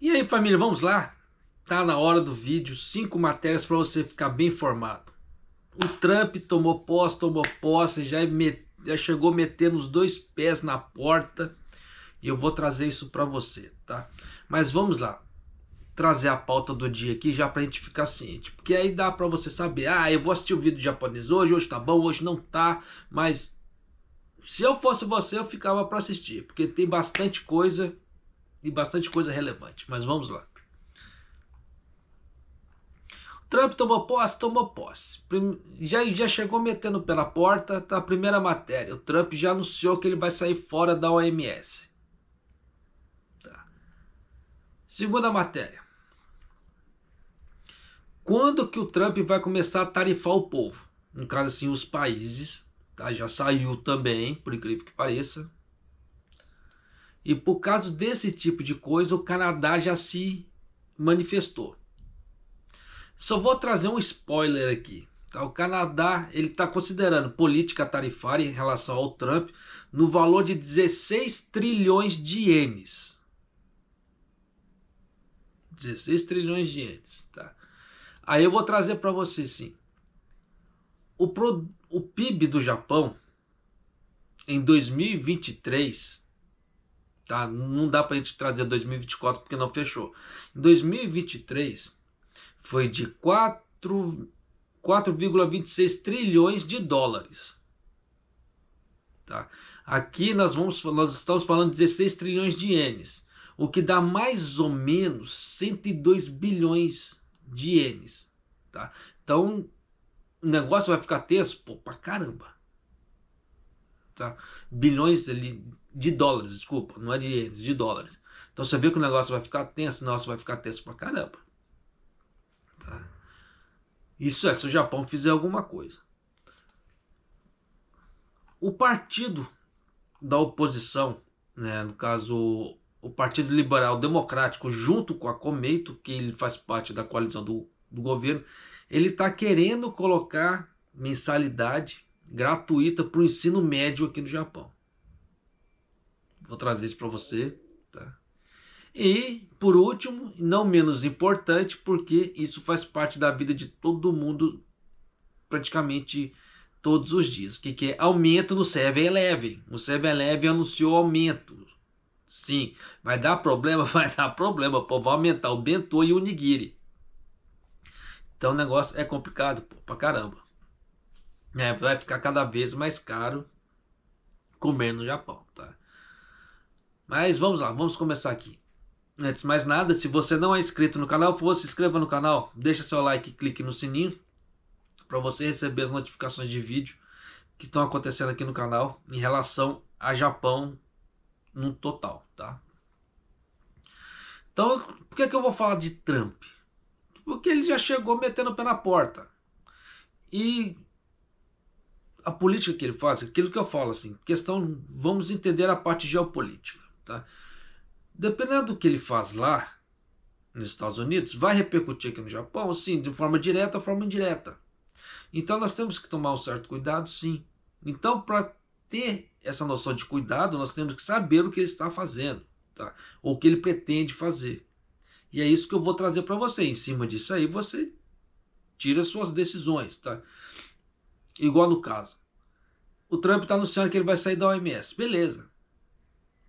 E aí, família, vamos lá? Tá na hora do vídeo, 5 matérias para você ficar bem informado. O Trump tomou posse, já chegou metendo os dois pés na porta e eu vou trazer isso para você, tá? Mas vamos lá, trazer a pauta do dia aqui já pra gente ficar ciente, porque aí dá para você saber, eu vou assistir o vídeo japonês hoje tá bom, hoje não tá, mas se eu fosse você eu ficava para assistir, porque tem bastante coisa e bastante coisa relevante, mas vamos lá. Trump tomou posse, tomou posse. Já chegou metendo o pé na porta, tá a primeira matéria. O Trump já anunciou que ele vai sair fora da OMS. Tá. Segunda matéria. Quando que o Trump vai começar a tarifar o povo? No caso assim, os países. Tá? Já saiu também, por incrível que pareça. E por causa desse tipo de coisa, o Canadá já se manifestou. Só vou trazer um spoiler aqui. Tá? O Canadá ele está considerando política tarifária em relação ao Trump no valor de 16 trilhões de ienes. 16 trilhões de ienes. Tá? Aí eu vou trazer para você sim. O PIB do Japão em 2023, tá? Não dá para a gente trazer 2024 porque não fechou. Em 2023 foi de 4,26 trilhões de dólares. Tá? Aqui nós estamos falando de 16 trilhões de ienes, o que dá mais ou menos 102 bilhões de ienes. Tá? Então o negócio vai ficar tenso pra caramba. Tá? Bilhões ali de dólares, desculpa, não é de ienes, de dólares. Então você vê que o negócio vai ficar tenso, o negócio vai ficar tenso pra caramba. Tá? Isso é se o Japão fizer alguma coisa. O partido da oposição, né, no caso o Partido Liberal Democrático, junto com a Komeito, que ele faz parte da coalizão do governo, ele está querendo colocar mensalidade gratuita para o ensino médio aqui no Japão. Vou trazer isso para você. Tá? E, por último, não menos importante, porque isso faz parte da vida de todo mundo praticamente todos os dias. O que é? Aumento no 7-Eleven. O 7-Eleven anunciou aumento. Sim, vai dar problema? Vai dar problema, pô. Vai aumentar o bentô e o nigiri. Então o negócio é complicado, pô, pra caramba. Vai ficar cada vez mais caro comer no Japão, tá? Mas vamos lá, vamos começar aqui. Antes de mais nada, se você não é inscrito no canal, por favor, se inscreva no canal, deixa seu like e clique no sininho para você receber as notificações de vídeo que estão acontecendo aqui no canal em relação a Japão no total, tá? Então, por que eu vou falar de Trump? Porque ele já chegou metendo o pé na porta. E a política que ele faz, aquilo que eu falo assim, questão, vamos entender a parte geopolítica, tá? Dependendo do que ele faz lá nos Estados Unidos, vai repercutir aqui no Japão, sim, de forma direta ou forma indireta. Então nós temos que tomar um certo cuidado, sim. Então, para ter essa noção de cuidado, nós temos que saber o que ele está fazendo, tá? Ou o que ele pretende fazer. E é isso que eu vou trazer para você. Em cima disso aí, você tira suas decisões, tá? Igual no caso. O Trump está anunciando que ele vai sair da OMS. Beleza.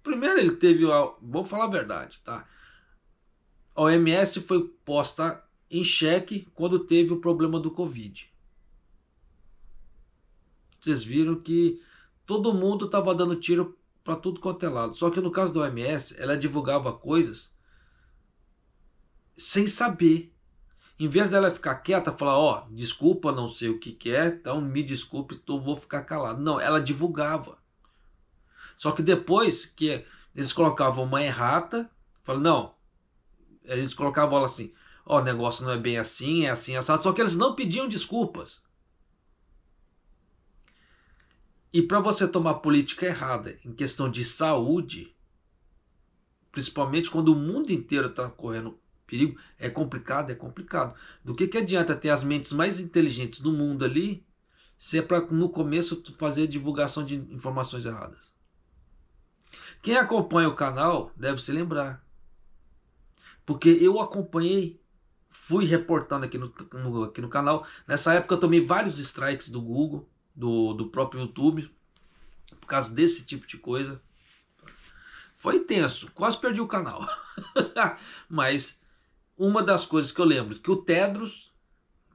Primeiro ele teve... Vou falar a verdade, tá? A OMS foi posta em xeque quando teve o problema do Covid. Vocês viram que todo mundo estava dando tiro para tudo quanto é lado. Só que no caso da OMS, ela divulgava coisas sem saber. Em vez dela ficar quieta, falar, desculpa, não sei o que é, então me desculpe, vou ficar calado. Não, ela divulgava. Só que depois que eles colocavam uma errata, falaram, não, eles colocavam ela assim, o negócio não é bem assim, é assim, assado. Só que eles não pediam desculpas. E para você tomar política errada em questão de saúde, principalmente quando o mundo inteiro está correndo perigo, é complicado, é complicado. Do que adianta ter as mentes mais inteligentes do mundo ali, se é para no começo fazer divulgação de informações erradas? Quem acompanha o canal deve se lembrar. Porque eu acompanhei, fui reportando aqui no canal. Nessa época eu tomei vários strikes do Google, do próprio YouTube, por causa desse tipo de coisa. Foi tenso, quase perdi o canal. Mas uma das coisas que eu lembro, que o Tedros,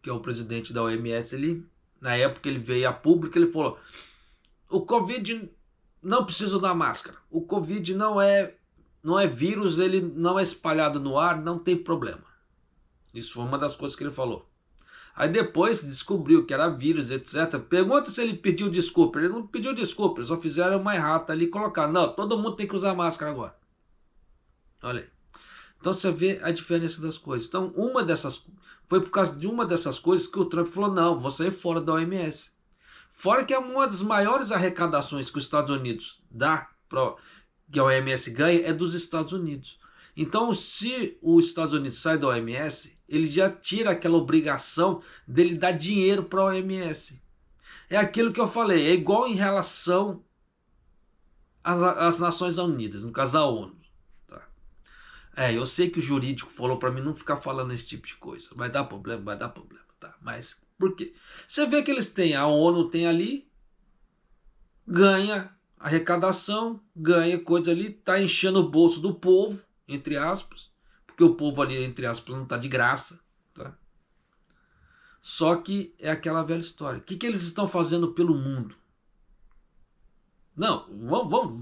que é o presidente da OMS, na época ele veio a público, ele falou: o Covid não precisa da máscara. O Covid não é vírus, ele não é espalhado no ar, não tem problema. Isso foi uma das coisas que ele falou. Aí depois descobriu que era vírus, etc. Pergunta se ele pediu desculpa. Ele não pediu desculpa, eles só fizeram uma errata ali e colocaram: não, todo mundo tem que usar máscara agora. Olha aí. Então você vê a diferença das coisas. Então foi por causa de uma dessas coisas que o Trump falou: não, vou sair fora da OMS. Fora que é uma das maiores arrecadações que os Estados Unidos dá, que a OMS ganha, é dos Estados Unidos. Então, se os Estados Unidos sai da OMS, ele já tira aquela obrigação dele dar dinheiro para a OMS. É aquilo que eu falei, é igual em relação às Nações Unidas, no caso da ONU. Tá? Eu sei que o jurídico falou para mim não ficar falando esse tipo de coisa. Vai dar problema, tá? Mas por quê? Você vê que eles têm, a ONU tem ali, ganha arrecadação, ganha coisa ali, tá enchendo o bolso do povo, entre aspas, porque o povo ali, entre aspas, não tá de graça, tá? Só que é aquela velha história. O que eles estão fazendo pelo mundo? Não,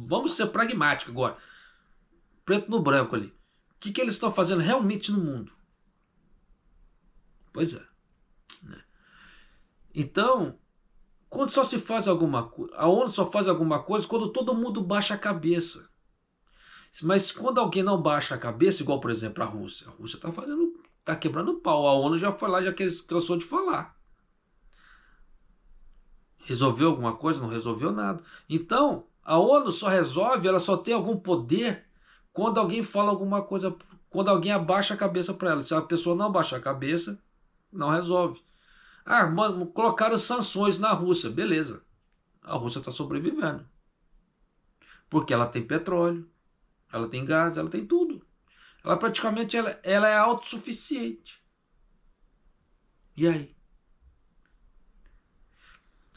vamos ser pragmáticos agora. Preto no branco ali. O que eles estão fazendo realmente no mundo? Pois é. Então, quando só se faz alguma coisa, a ONU só faz alguma coisa quando todo mundo baixa a cabeça. Mas quando alguém não baixa a cabeça, igual por exemplo a Rússia tá quebrando pau. A ONU já foi lá, já cansou de falar. Resolveu alguma coisa? Não resolveu nada. Então, a ONU só resolve, ela só tem algum poder quando alguém fala alguma coisa, quando alguém abaixa a cabeça para ela. Se a pessoa não abaixar a cabeça, não resolve. Colocaram sanções na Rússia, beleza. A Rússia está sobrevivendo. Porque ela tem petróleo, ela tem gás, ela tem tudo. Ela praticamente ela é autossuficiente. E aí?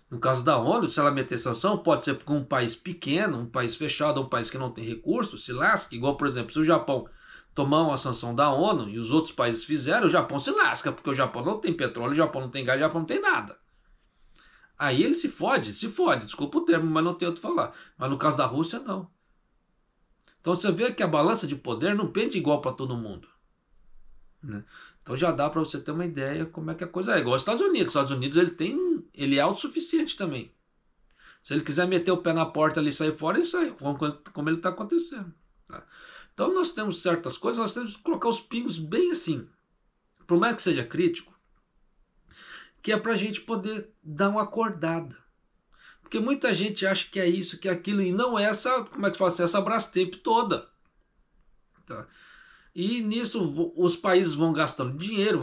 No caso da ONU, se ela meter sanção, pode ser com um país pequeno, um país fechado, um país que não tem recursos, se lasca. Igual, por exemplo, se o Japão tomar uma sanção da ONU e os outros países fizeram, o Japão se lasca, porque o Japão não tem petróleo, o Japão não tem gás, o Japão não tem nada. Aí ele se fode, desculpa o termo, mas não tem outro falar. Mas no caso da Rússia, não. Então você vê que a balança de poder não pende igual para todo mundo. Né? Então já dá para você ter uma ideia como é que a coisa é. Igual os Estados Unidos. Os Estados Unidos ele é autossuficiente também. Se ele quiser meter o pé na porta ali e sair fora, ele sai, como ele está acontecendo. Tá? Então nós temos certas coisas, nós temos que colocar os pingos bem assim. Por mais que seja crítico, que é para a gente poder dar uma acordada. Porque muita gente acha que é isso, que é aquilo, e não é essa, como é que fala assim, essa Brastemp toda. Tá? E nisso os países vão gastando dinheiro,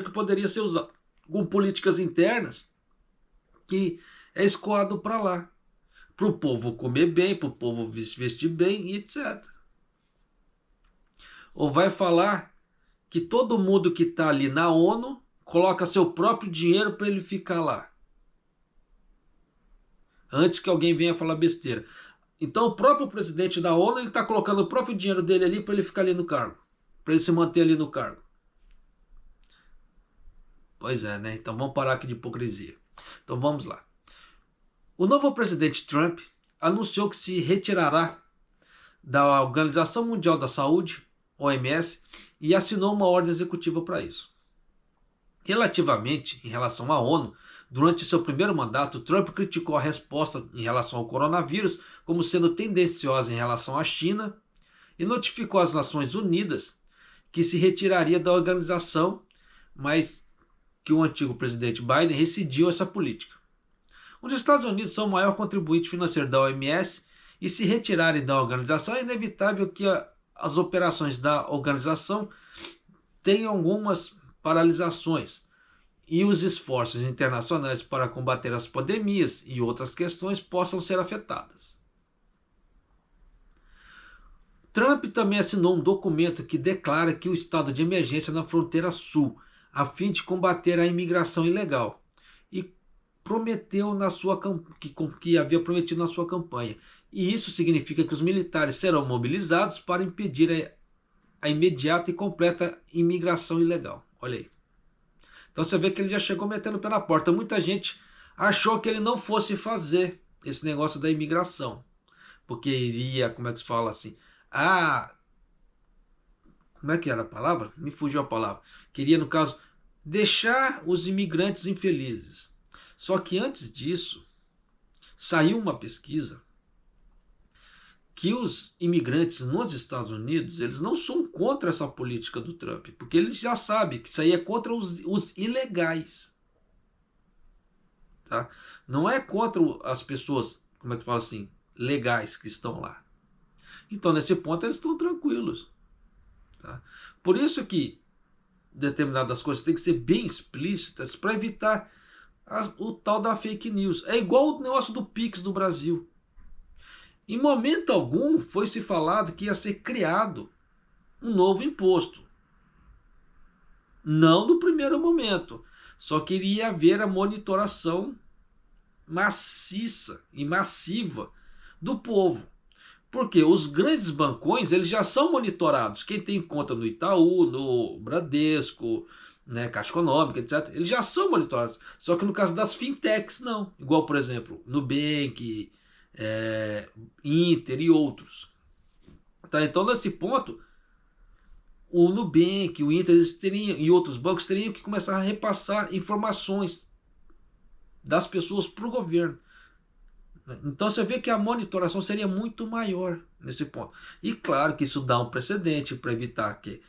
que poderia ser usado com políticas internas, que é escoado para lá. Para o povo comer bem, para o povo se vestir bem, etc. Ou vai falar que todo mundo que está ali na ONU coloca seu próprio dinheiro para ele ficar lá. Antes que alguém venha falar besteira. Então o próprio presidente da ONU está colocando o próprio dinheiro dele ali para ele ficar ali no cargo. Para ele se manter ali no cargo. Pois é, né? Então vamos parar aqui de hipocrisia. Então vamos lá. O novo presidente Trump anunciou que se retirará da Organização Mundial da Saúde, OMS, e assinou uma ordem executiva para isso. Relativamente em relação à ONU, durante seu primeiro mandato, Trump criticou a resposta em relação ao coronavírus como sendo tendenciosa em relação à China e notificou às Nações Unidas que se retiraria da organização, mas que o antigo presidente Biden rescindiu essa política. Os Estados Unidos são o maior contribuinte financeiro da OMS e se retirarem da organização é inevitável que as operações da organização tenham algumas paralisações e os esforços internacionais para combater as pandemias e outras questões possam ser afetadas. Trump também assinou um documento que declara que o estado de emergência na fronteira sul, a fim de combater a imigração ilegal, e prometeu na sua que havia prometido na sua campanha. E isso significa que os militares serão mobilizados para impedir a imediata e completa imigração ilegal. Olha aí. Então você vê que ele já chegou metendo o pé na porta. Muita gente achou que ele não fosse fazer esse negócio da imigração, porque iria, como é que se fala assim? Como é que era a palavra? Me fugiu a palavra. Queria, no caso, deixar os imigrantes infelizes. Só que antes disso, saiu uma pesquisa que os imigrantes nos Estados Unidos, eles não são contra essa política do Trump, porque eles já sabem que isso aí é contra os ilegais. Tá? Não é contra as pessoas, como é que fala assim, legais que estão lá. Então, nesse ponto, eles estão tranquilos. Tá? Por isso que determinadas coisas têm que ser bem explícitas para evitar o tal da fake news. É igual o negócio do Pix do Brasil. Em momento algum foi se falado que ia ser criado um novo imposto. Não no primeiro momento. Só que iria haver a monitoração maciça e massiva do povo. Porque os grandes bancões, eles já são monitorados. Quem tem conta no Itaú, no Bradesco, né, Caixa Econômica, etc., eles já são monitorados. Só que no caso das fintechs, não. Igual, por exemplo, Nubank, Inter e outros. Tá? Então, nesse ponto, o Nubank, o Inter e outros bancos teriam que começar a repassar informações das pessoas para o governo. Então você vê que a monitoração seria muito maior nesse ponto. E claro que isso dá um precedente para evitar que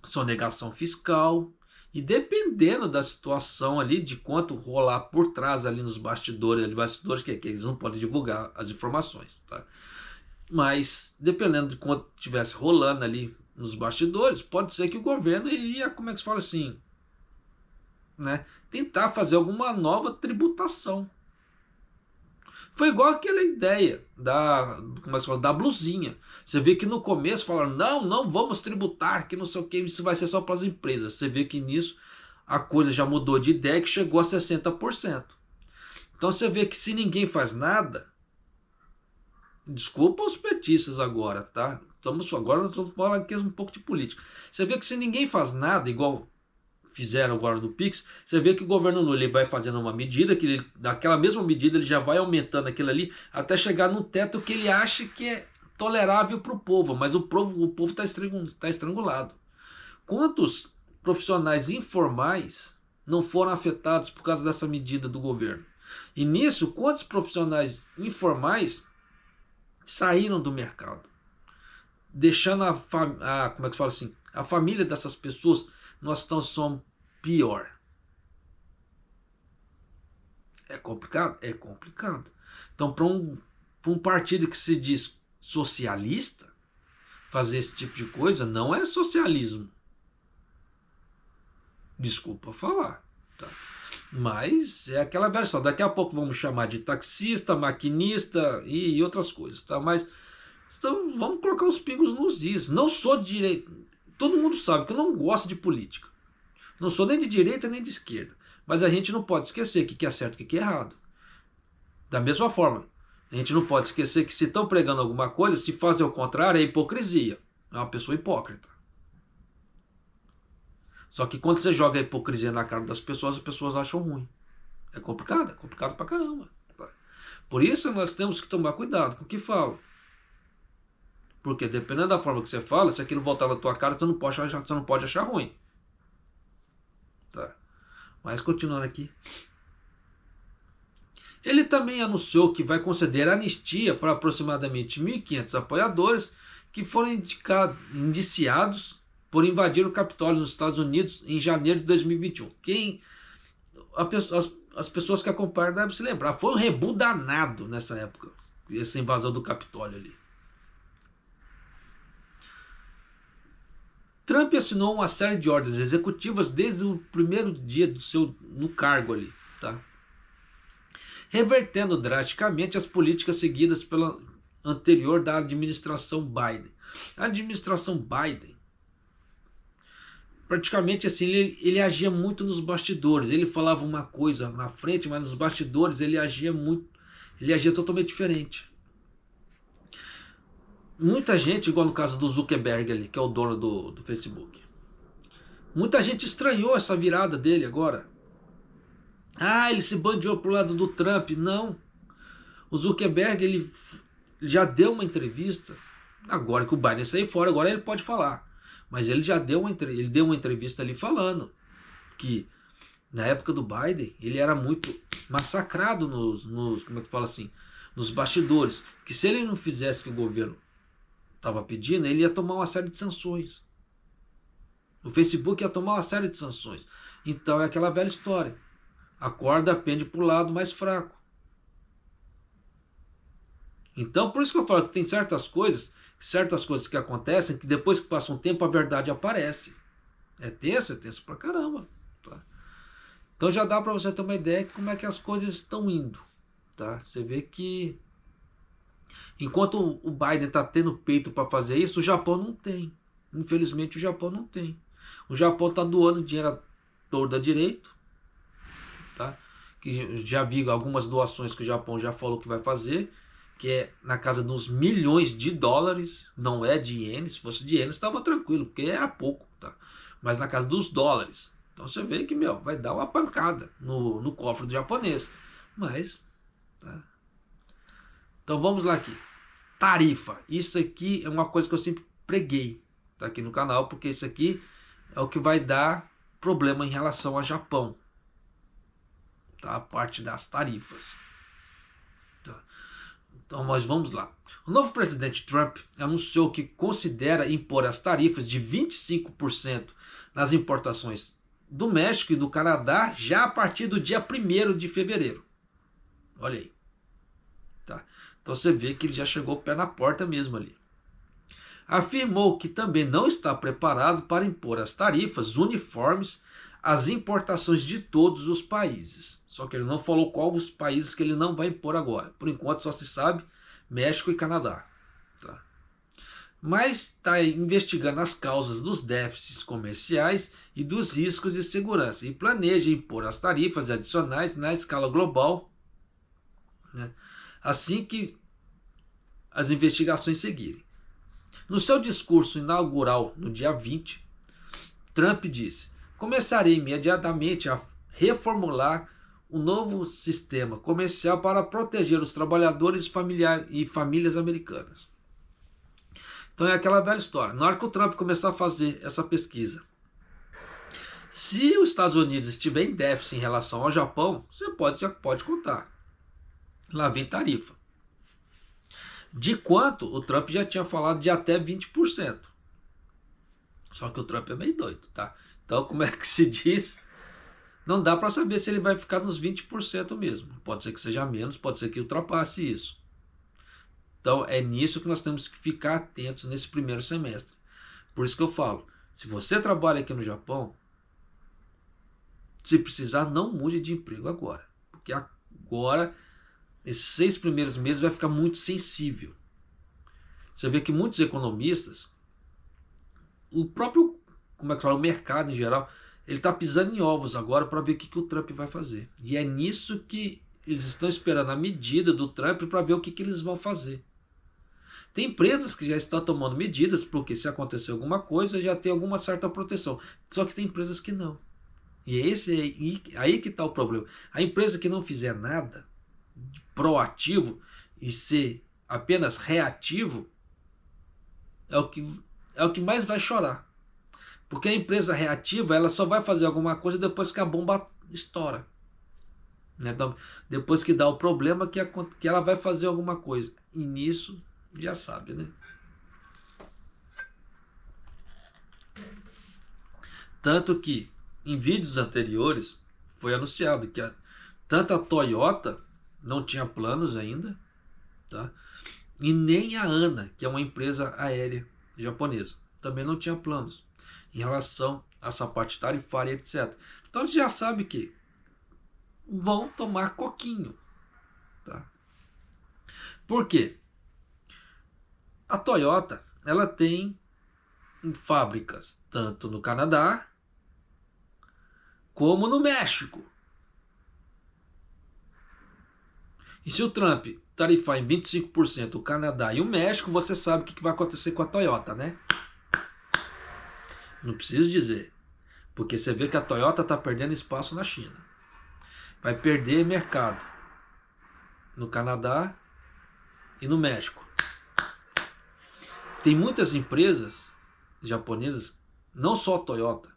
sonegação fiscal, e dependendo da situação ali, de quanto rolar por trás ali nos bastidores que eles não podem divulgar as informações, tá? Mas dependendo de quanto estivesse rolando ali nos bastidores, pode ser que o governo iria, como é que se fala assim, né, tentar fazer alguma nova tributação. Foi igual aquela ideia como é que se fala, da blusinha. Você vê que no começo falaram, não vamos tributar, que não sei o que, isso vai ser só para as empresas. Você vê que nisso a coisa já mudou de ideia, que chegou a 60%. Então você vê que se ninguém faz nada, desculpa os petistas agora, tá? Agora nós estamos falando aqui um pouco de política. Você vê que se ninguém faz nada, igual fizeram agora do Pix, você vê que o governo Lula ele vai fazendo uma medida, que ele, naquela mesma medida ele já vai aumentando aquilo ali, até chegar no teto que ele acha que é tolerável para o povo, mas o povo está estrangulado. Quantos profissionais informais não foram afetados por causa dessa medida do governo? E nisso, quantos profissionais informais saíram do mercado, deixando como é que fala assim, a família dessas pessoas numa situação pior? É complicado? É complicado. Então, para um partido que se diz socialista, fazer esse tipo de coisa não é socialismo. Desculpa falar. Tá? Mas é aquela versão. Daqui a pouco vamos chamar de taxista, maquinista e outras coisas. Tá? Mas então, vamos colocar os pingos nos is. Não sou de direita. Todo mundo sabe que eu não gosto de política. Não sou nem de direita nem de esquerda. Mas a gente não pode esquecer o que é certo e o que é errado. Da mesma forma, a gente não pode esquecer que se estão pregando alguma coisa, se fazer o contrário é hipocrisia. É uma pessoa hipócrita. Só que quando você joga a hipocrisia na cara das pessoas, as pessoas acham ruim. É complicado pra caramba. Por isso nós temos que tomar cuidado com o que fala. Porque dependendo da forma que você fala, se aquilo voltar na tua cara, você não pode achar ruim. Tá. Mas continuando aqui. Ele também anunciou que vai conceder anistia para aproximadamente 1.500 apoiadores que foram indiciados por invadir o Capitólio nos Estados Unidos em janeiro de 2021. As pessoas que acompanham devem se lembrar. Foi um rebu danado nessa época, essa invasão do Capitólio ali. Trump assinou uma série de ordens executivas desde o primeiro dia no cargo ali, tá? Revertendo drasticamente as políticas seguidas anterior da administração Biden. A administração Biden, praticamente assim, ele agia muito nos bastidores. Ele falava uma coisa na frente, mas nos bastidores ele agia totalmente diferente. Muita gente, igual no caso do Zuckerberg ali, que é o dono do Facebook, muita gente estranhou essa virada dele agora. Ah, ele se bandeou pro lado do Trump. Não. O Zuckerberg, ele já deu uma entrevista. Agora que o Biden saiu fora, agora ele pode falar. Mas ele já deu uma entrevista ali falando que na época do Biden ele era muito massacrado como é que fala assim, nos bastidores. Que se ele não fizesse o que o governo estava pedindo, ele ia tomar uma série de sanções. O Facebook ia tomar uma série de sanções. Então é aquela velha história. A corda pende para o lado mais fraco. Então por isso que eu falo que tem certas coisas que acontecem que depois que passa um tempo a verdade aparece. É tenso pra caramba. Tá? Então já dá para você ter uma ideia de como é que as coisas estão indo. Tá? Você vê que enquanto o Biden está tendo peito para fazer isso, o Japão não tem. Infelizmente o Japão não tem. O Japão está doando dinheiro a torto direito. Tá? Que já vi algumas doações que o Japão já falou que vai fazer, que é na casa dos milhões de dólares, não é de ienes. Se fosse de ienes estava tranquilo, porque é pouco, tá? Mas na casa dos dólares. Então você vê que, vai dar uma pancada no cofre do japonês. Mas, tá? Então vamos lá aqui. Tarifa. Isso aqui é uma coisa que eu sempre preguei, tá, aqui no canal, porque isso aqui é o que vai dar problema em relação ao Japão. Tá? A parte das tarifas. Tá? Então, mas vamos lá. O novo presidente Trump anunciou que considera impor as tarifas de 25% nas importações do México e do Canadá já a partir do dia 1º de fevereiro. Olha aí. Tá? Então você vê que ele já chegou o pé na porta mesmo ali. Afirmou que também não está preparado para impor as tarifas uniformes às importações de todos os países. Só que ele não falou qual os países que ele não vai impor agora. Por enquanto só se sabe México e Canadá. Tá? Mas está investigando as causas dos déficits comerciais e dos riscos de segurança e planeja impor as tarifas adicionais na escala global, né, assim que as investigações seguirem. No seu discurso inaugural no dia 20, Trump disse: começarei imediatamente a reformular o novo sistema comercial para proteger os trabalhadores e famílias americanas. Então é aquela velha história. Na hora que o Trump começar a fazer essa pesquisa, se os Estados Unidos estiver em déficit em relação ao Japão, você pode contar. Lá vem tarifa. De quanto? O Trump já tinha falado de até 20%. Só que o Trump é meio doido, tá? Então, como é que se diz? Não dá para saber se ele vai ficar nos 20% mesmo. Pode ser que seja menos, pode ser que ultrapasse isso. Então, é nisso que nós temos que ficar atentos nesse primeiro semestre. Por isso que eu falo, se você trabalha aqui no Japão, se precisar, não mude de emprego agora. Porque agora, esses 6 primeiros meses vai ficar muito sensível. Você vê que muitos economistas, o próprio, como é que fala, o mercado em geral, ele está pisando em ovos agora para ver o que o Trump vai fazer. E é nisso que eles estão esperando a medida do Trump para ver o que eles vão fazer. Tem empresas que já estão tomando medidas, porque se acontecer alguma coisa, já tem alguma certa proteção. Só que tem empresas que não. E é aí que está o problema. A empresa que não fizer nada proativo e ser apenas reativo é o que mais vai chorar. Porque a empresa reativa, ela só vai fazer alguma coisa depois que a bomba estoura. Né? Então, depois que dá o problema, que ela vai fazer alguma coisa. E nisso, já sabe, né? Tanto que, em vídeos anteriores, foi anunciado que tanto a Toyota não tinha planos ainda, tá? E nem a ANA, que é uma empresa aérea japonesa, também não tinha planos em relação a essa parte tarifária, etc. Então você já sabe que vão tomar coquinho. Tá? Por quê? A Toyota, ela tem fábricas tanto no Canadá como no México. E se o Trump tarifar em 25% o Canadá e o México, você sabe o que vai acontecer com a Toyota, né? Não preciso dizer. Porque você vê que a Toyota está perdendo espaço na China. Vai perder mercado no Canadá e no México. Tem muitas empresas japonesas, não só a Toyota,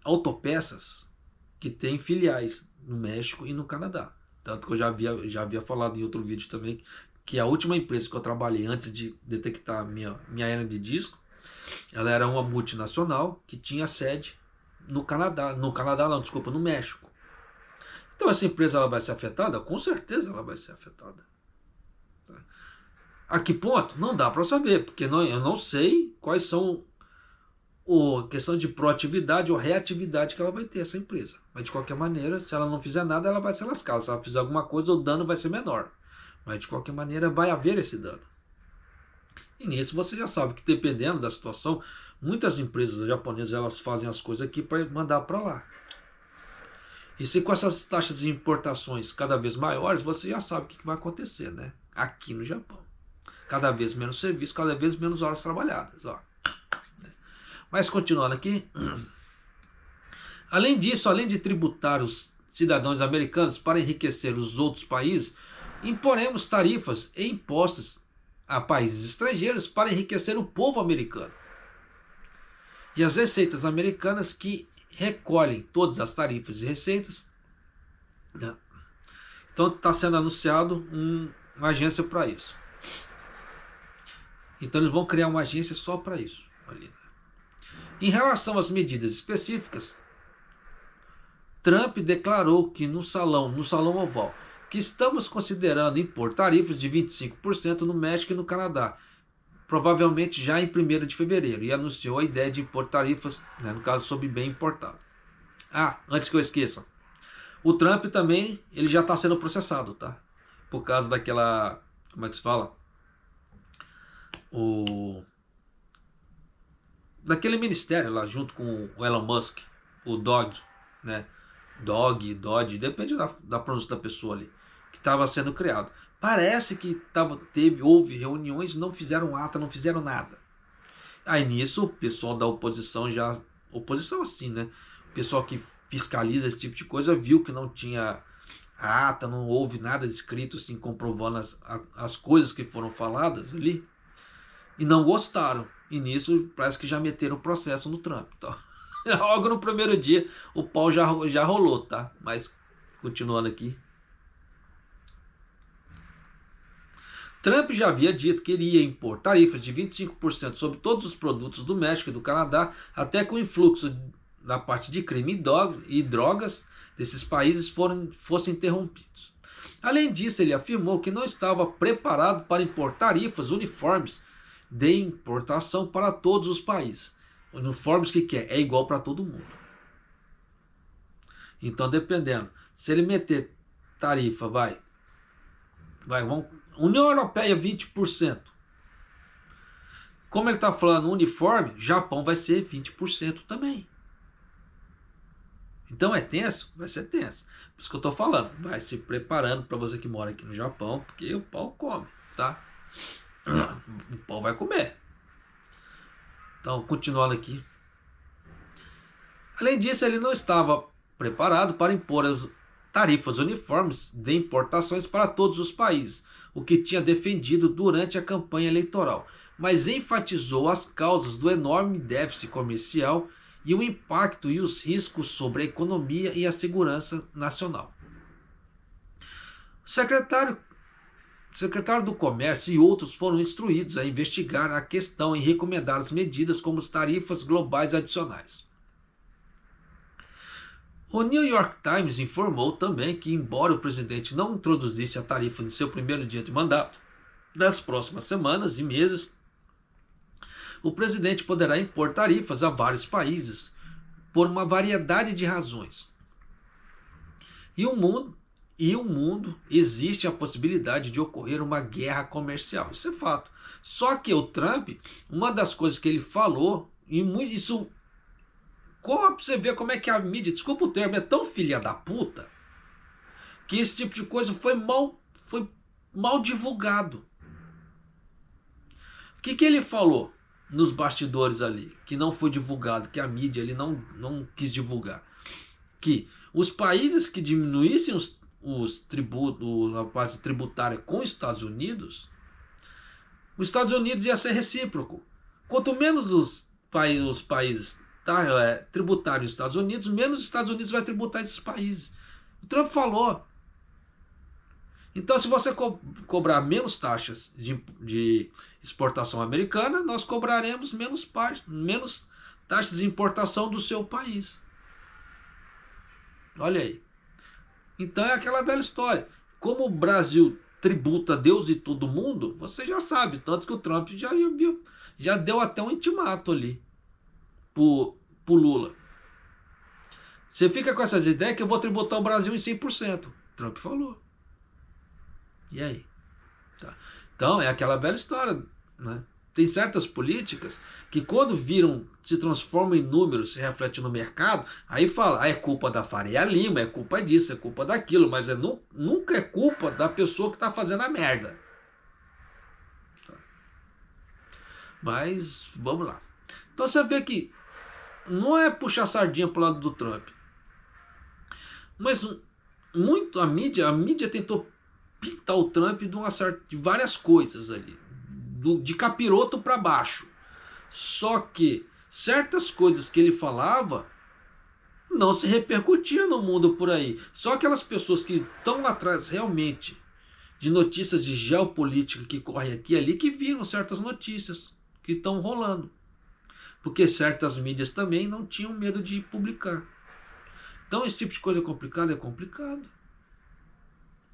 autopeças, que têm filiais no México e no Canadá. Tanto que eu já havia falado em outro vídeo também que a última empresa que eu trabalhei antes de detectar minha hernia de disco, ela era uma multinacional que tinha sede no Canadá. No Canadá não, desculpa, no México. Então essa empresa ela vai ser afetada? Com certeza ela vai ser afetada. A que ponto? Não dá para saber, porque eu não sei quais são a questão de proatividade ou reatividade que ela vai ter, essa empresa. Mas de qualquer maneira, se ela não fizer nada, ela vai se lascar. Se ela fizer alguma coisa, o dano vai ser menor. Mas de qualquer maneira, vai haver esse dano. E nisso você já sabe que dependendo da situação, muitas empresas japonesas elas fazem as coisas aqui para mandar para lá. E se com essas taxas de importações cada vez maiores, você já sabe o que vai acontecer, né? Aqui no Japão. Cada vez menos serviço, cada vez menos horas trabalhadas. Ó. Mas continuando aqui. Além disso, além de tributar os cidadãos americanos para enriquecer os outros países, imporemos tarifas e impostos a países estrangeiros para enriquecer o povo americano. E as receitas americanas que recolhem todas as tarifas e receitas. Né? Então está sendo anunciado uma agência para isso. Então eles vão criar uma agência só para isso. Ali, né? Em relação às medidas específicas, Trump declarou que no Salão Oval que estamos considerando impor tarifas de 25% no México e no Canadá, provavelmente já em 1º de fevereiro, e anunciou a ideia de impor tarifas, né, no caso sobre bem importado. Antes que eu esqueça, o Trump também ele já está sendo processado, tá? Por causa daquela, como é que se fala? Daquele ministério lá junto com o Elon Musk, o Dodge, né? Dodge, depende da pronúncia da pessoa ali, que estava sendo criado. Parece que houve reuniões, não fizeram ata, não fizeram nada. Aí nisso o pessoal da oposição oposição assim, né? O pessoal que fiscaliza esse tipo de coisa viu que não tinha ata, não houve nada escrito assim comprovando as coisas que foram faladas ali. E não gostaram. E nisso parece que já meteram o processo no Trump. Então, logo no primeiro dia o pau já rolou, tá? Mas continuando aqui. Trump já havia dito que iria impor tarifas de 25% sobre todos os produtos do México e do Canadá, até que o influxo da parte de crime e drogas desses países fossem interrompidos. Além disso, ele afirmou que não estava preparado para impor tarifas uniformes de importação para todos os países. Uniformes que é igual para todo mundo. Então, dependendo, se ele meter tarifa, União Europeia 20%. Como ele está falando uniforme, Japão vai ser 20% também. Então é tenso? Vai ser tenso. Por isso que eu estou falando. Vai se preparando para você que mora aqui no Japão, porque o pau come, tá? O pau vai comer. Então, continuando aqui. Além disso, ele não estava preparado para impor as tarifas uniformes de importações para todos os países, o que tinha defendido durante a campanha eleitoral, mas enfatizou as causas do enorme déficit comercial e o impacto e os riscos sobre a economia e a segurança nacional. O secretário do Comércio e outros foram instruídos a investigar a questão e recomendar as medidas como as tarifas globais adicionais. O New York Times informou também que, embora o presidente não introduzisse a tarifa em seu primeiro dia de mandato, nas próximas semanas e meses, o presidente poderá impor tarifas a vários países por uma variedade de razões. E e o mundo existe a possibilidade de ocorrer uma guerra comercial. Isso é fato. Só que o Trump, uma das coisas que ele falou, e isso, como você vê como é que a mídia, desculpa o termo, é tão filha da puta, que esse tipo de coisa foi mal divulgado. O que ele falou nos bastidores ali, que não foi divulgado, que a mídia ele não quis divulgar? Que os países que diminuíssem os tributos, a parte tributária com os Estados Unidos ia ser recíproco. Quanto menos os países tributarem os Estados Unidos, menos os Estados Unidos vai tributar esses países. O Trump falou. Então, se você cobrar menos taxas de exportação americana, nós cobraremos menos taxas de importação do seu país. Olha aí. Então é aquela velha história. Como o Brasil tributa Deus e todo mundo, você já sabe. Tanto que o Trump já deu até um intimato ali pro Lula. Você fica com essas ideias que eu vou tributar o Brasil em 100%. Trump falou. E aí? Tá. Então é aquela velha história, né? Tem certas políticas que quando se transformam em números, se refletem no mercado, aí fala, é culpa da Faria Lima, é culpa disso, é culpa daquilo, mas nunca é culpa da pessoa que está fazendo a merda. Tá. Mas vamos lá. Então você vê que não é puxar sardinha pro lado do Trump. Mas a mídia tentou pintar o Trump de várias coisas ali, de capiroto para baixo. Só que certas coisas que ele falava não se repercutiam no mundo por aí. Só aquelas pessoas que estão atrás realmente de notícias de geopolítica que correm aqui e ali que viram certas notícias que estão rolando. Porque certas mídias também não tinham medo de publicar. Então esse tipo de coisa é complicado.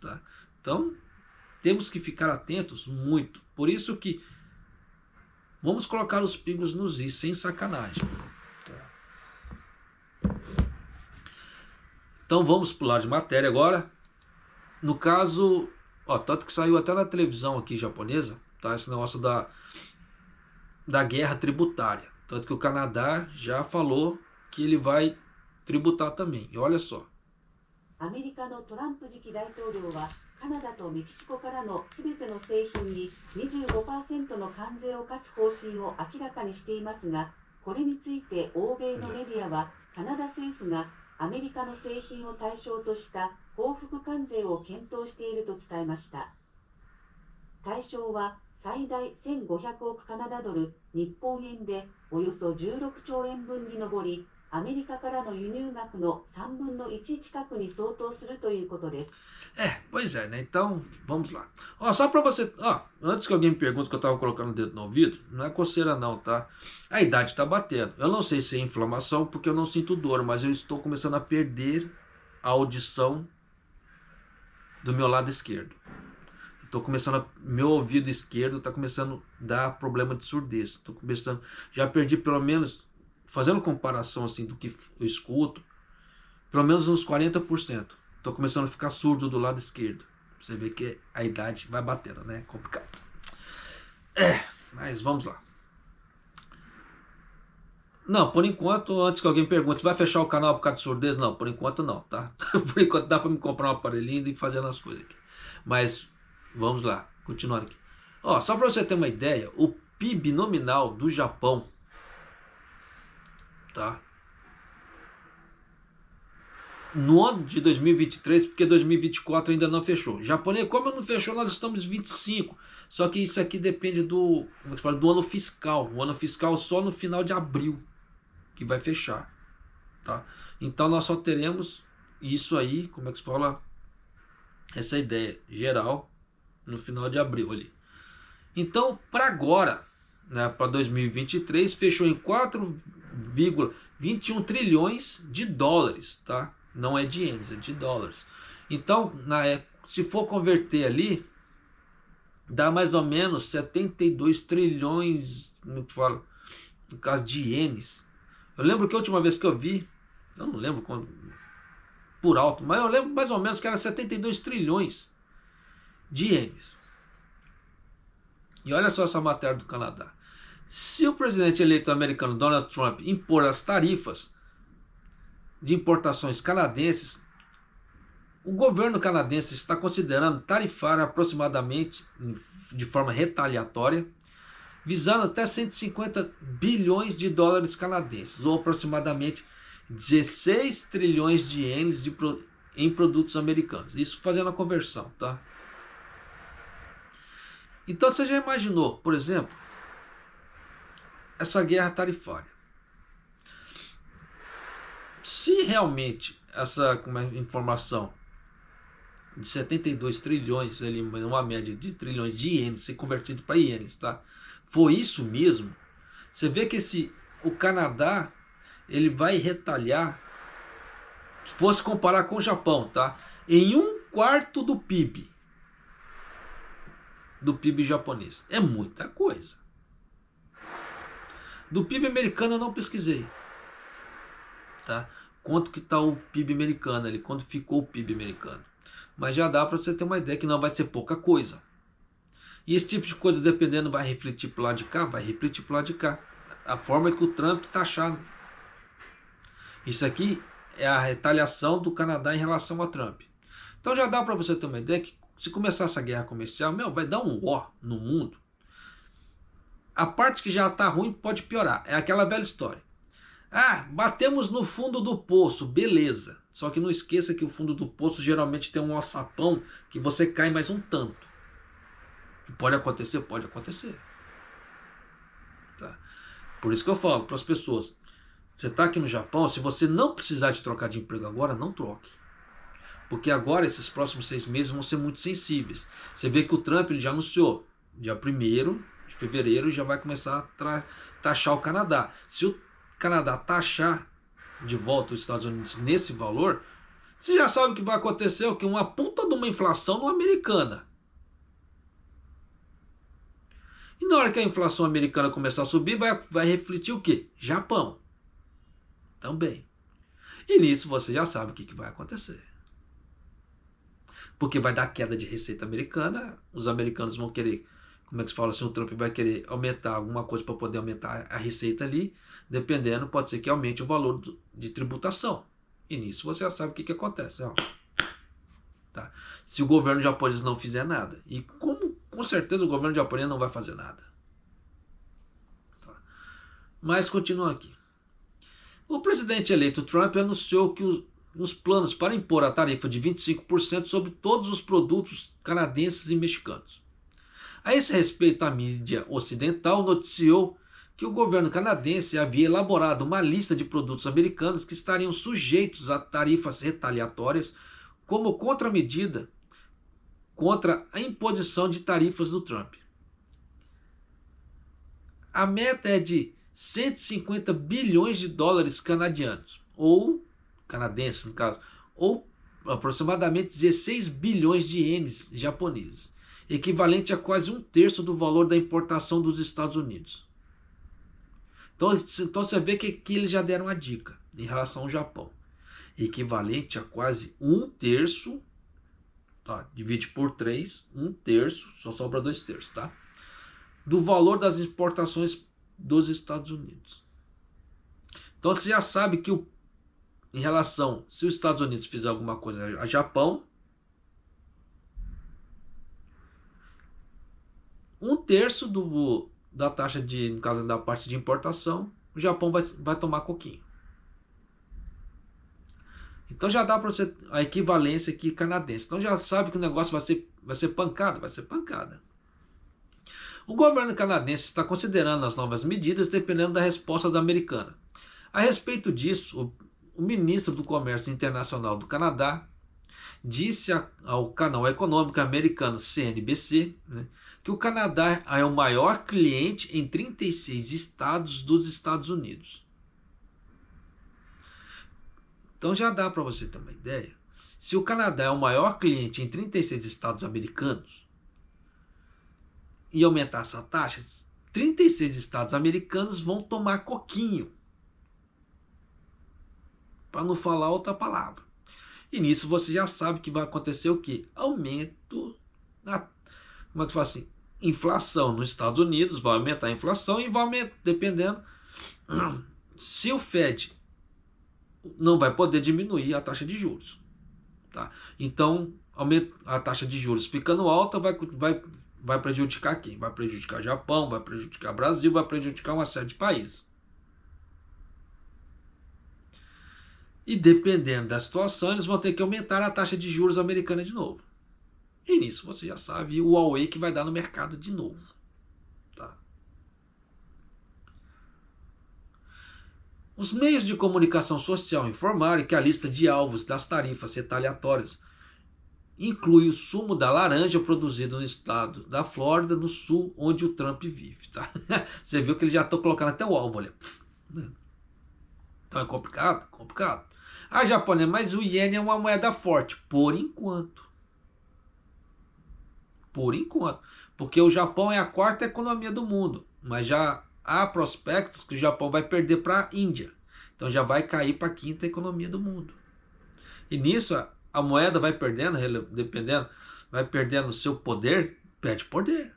Tá? Então temos que ficar atentos muito. Por isso que vamos colocar os pingos nos is, sem sacanagem. Tá? Então vamos pular de matéria agora. No caso, tanto que saiu até na televisão aqui japonesa, tá? Esse negócio da guerra tributária. Tanto que o Canadá já falou que ele vai tributar também. E olha só. アメリカのトランプ次期大統領はカナダとメキシコからのすべての製品に 25% の関税を課す方針を明らかにしていますが、これについて欧米のメディアはカナダ政府がアメリカの製品を対象とした報復関税を検討していると伝えました。対象は最大1500億カナダドル、日本円でおよそ16兆円分に上り、アメリカからの輸入額の3分の1近くに相当するということです。Pois é, né? Então, vamos lá. Só pra você... antes que alguém me pergunte que eu tava colocando o dedo no ouvido, não é coceira não, tá? A idade tá batendo. Eu não sei se é inflamação, porque eu não sinto dor, mas eu estou começando a perder a audição do meu lado esquerdo. Meu ouvido esquerdo tá começando a dar problema de surdez. Já perdi pelo menos... Fazendo comparação assim do que eu escuto, pelo menos uns 40%. Estou começando a ficar surdo do lado esquerdo. Você vê que a idade vai batendo, né? Complicado. Mas vamos lá. Não, por enquanto, antes que alguém pergunte, vai fechar o canal por causa de surdez? Não, por enquanto não, tá? Por enquanto dá para me comprar um aparelhinho e ir fazendo as coisas aqui. Mas vamos lá, continuando aqui. Só para você ter uma ideia, o PIB nominal do Japão, tá? No ano de 2023, porque 2024 ainda não fechou. Japonês, como não fechou, nós estamos em 25. Só que isso aqui depende do ano fiscal. O ano fiscal só no final de abril que vai fechar, tá? Então nós só teremos isso aí, como é que se fala? Essa ideia geral no final de abril ali. Então, para agora, né, para 2023, fechou em 4,21 trilhões de dólares, tá? Não é de ienes, é de dólares. Então, se for converter ali, dá mais ou menos 72 trilhões, no caso de ienes. Eu lembro que a última vez que eu vi, eu não lembro quando, por alto, mas eu lembro mais ou menos que era 72 trilhões de ienes. E olha só essa matéria do Canadá. Se o presidente eleito americano Donald Trump impor as tarifas de importações canadenses, o governo canadense está considerando tarifar aproximadamente de forma retaliatória, visando até 150 bilhões de dólares canadenses, ou aproximadamente 16 trilhões de ienes em produtos americanos. Isso fazendo a conversão, tá? Então você já imaginou, por exemplo, essa guerra tarifária? Se realmente essa informação de 72 trilhões, uma média de trilhões de ienes, ser convertido para ienes, tá? For isso mesmo, você vê que o Canadá, ele vai retalhar, se fosse comparar com o Japão, tá? Em 1/4 do PIB japonês. É muita coisa. Do PIB americano eu não pesquisei, tá? Quanto que está o PIB americano ali, quando ficou o PIB americano. Mas já dá para você ter uma ideia que não vai ser pouca coisa. E esse tipo de coisa, dependendo, vai refletir para o lado de cá, vai refletir para o lado de cá. A forma que o Trump está achando. Isso aqui é a retaliação do Canadá em relação a Trump. Então já dá para você ter uma ideia que se começar essa guerra comercial, vai dar um ó no mundo. A parte que já está ruim pode piorar. É aquela velha história. Batemos no fundo do poço, beleza. Só que não esqueça que o fundo do poço geralmente tem um alçapão que você cai mais um tanto. Pode acontecer? Pode acontecer. Tá? Por isso que eu falo para as pessoas, você está aqui no Japão, se você não precisar de trocar de emprego agora, não troque. Porque agora esses próximos 6 meses vão ser muito sensíveis. Você vê que o Trump ele já anunciou, dia 1º de fevereiro já vai começar a taxar o Canadá. Se o Canadá taxar de volta os Estados Unidos nesse valor, você já sabe o que vai acontecer, o que? Uma puta de uma inflação no americana. E na hora que a inflação americana começar a subir, vai refletir o quê? Japão. Também. E nisso você já sabe o que vai acontecer. Porque vai dar queda de receita americana, os americanos vão querer, como é que se fala assim, o Trump vai querer aumentar alguma coisa para poder aumentar a receita ali, dependendo, pode ser que aumente o valor de tributação. E nisso você já sabe o que acontece. Ó. Tá? Se o governo japonês não fizer nada, e com certeza o governo japonês não vai fazer nada. Tá? Mas continua aqui. O presidente eleito Trump anunciou que os planos para impor a tarifa de 25% sobre todos os produtos canadenses e mexicanos. A esse respeito, a mídia ocidental noticiou que o governo canadense havia elaborado uma lista de produtos americanos que estariam sujeitos a tarifas retaliatórias como contramedida contra a imposição de tarifas do Trump. A meta é de 150 bilhões de dólares canadianos, ou canadenses no caso, ou aproximadamente 16 bilhões de ienes japoneses, equivalente a quase 1/3 do valor da importação dos Estados Unidos. Então você vê que aqui eles já deram a dica em relação ao Japão. Equivalente a quase 1/3, tá? Divide por 3, 1/3, só sobra 2/3, tá? Do valor das importações dos Estados Unidos. Então você já sabe que em relação, se os Estados Unidos fizer alguma coisa a Japão, 1/3 da taxa no caso da parte de importação, o Japão vai tomar coquinho. Então já dá para você a equivalência aqui canadense. Então já sabe que o negócio vai ser pancada, vai ser pancada. O governo canadense está considerando as novas medidas dependendo da resposta da americana. A respeito disso, o ministro do Comércio Internacional do Canadá disse ao canal econômico americano CNBC, que o Canadá é o maior cliente em 36 estados dos Estados Unidos. Então já dá para você ter uma ideia. Se o Canadá é o maior cliente em 36 estados americanos e aumentar essa taxa, 36 estados americanos vão tomar coquinho. Para não falar outra palavra. E nisso você já sabe que vai acontecer o quê? Aumento na, como é que fala assim? Inflação nos Estados Unidos, vai aumentar a inflação e vai aumentar, dependendo. Se o Fed não vai poder diminuir a taxa de juros. Tá? Então, a taxa de juros ficando alta vai prejudicar quem? Vai prejudicar Japão, vai prejudicar Brasil, vai prejudicar uma série de países. E dependendo da situação, eles vão ter que aumentar a taxa de juros americana de novo. E nisso você já sabe o Huawei que vai dar no mercado de novo. Tá? Os meios de comunicação social informaram que a lista de alvos das tarifas retaliatórias inclui o sumo da laranja produzido no estado da Flórida, no sul, onde o Trump vive. Tá? Você viu que eles já estão colocando até o alvo ali. Então é complicado? Complicado. Ah, japonês, mas o iene é uma moeda forte. Por enquanto. Por enquanto. Porque o Japão é a quarta economia do mundo. Mas já há prospectos que o Japão vai perder para a Índia. Então já vai cair para a quinta economia do mundo. E nisso a moeda vai perdendo, dependendo, vai perdendo o seu poder, perde poder.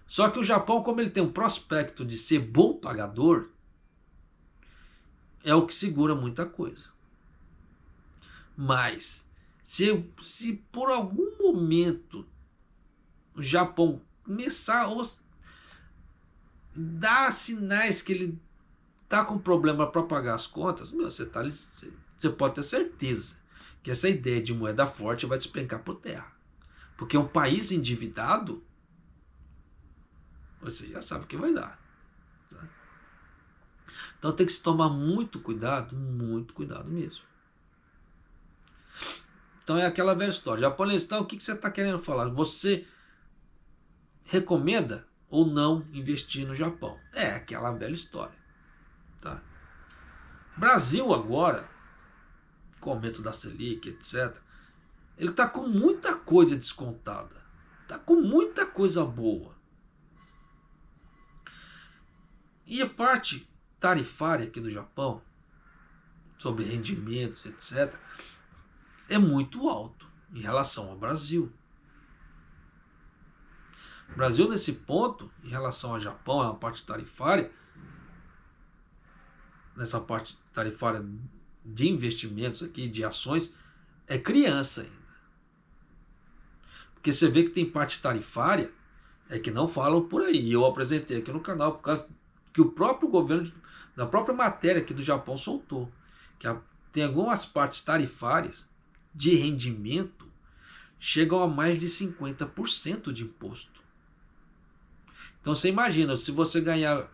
Só que o Japão, como ele tem um prospecto de ser bom pagador, é o que segura muita coisa. Mas, se por algum momento o Japão começar a dar sinais que ele está com problema para pagar as contas, você pode ter certeza que essa ideia de moeda forte vai despencar por terra. Porque um país endividado, você já sabe o que vai dar. Tá? Então tem que se tomar muito cuidado mesmo. Então é aquela velha história. Japonês, então, o que você está querendo falar? Você recomenda ou não investir no Japão? É aquela velha história. Tá? Brasil agora, com o aumento da Selic, etc., ele está com muita coisa descontada. Está com muita coisa boa. E a parte tarifária aqui do Japão, sobre rendimentos, etc., é muito alto em relação ao Brasil. O Brasil, nesse ponto, em relação ao Japão, é uma parte tarifária, nessa parte tarifária de investimentos aqui, de ações, é criança ainda. Porque você vê que tem parte tarifária que não falam por aí. E eu apresentei aqui no canal por causa que o próprio governo, da própria matéria aqui do Japão soltou, que tem algumas partes tarifárias de rendimento chegam a mais de 50% de imposto. Então você imagina, se você ganhar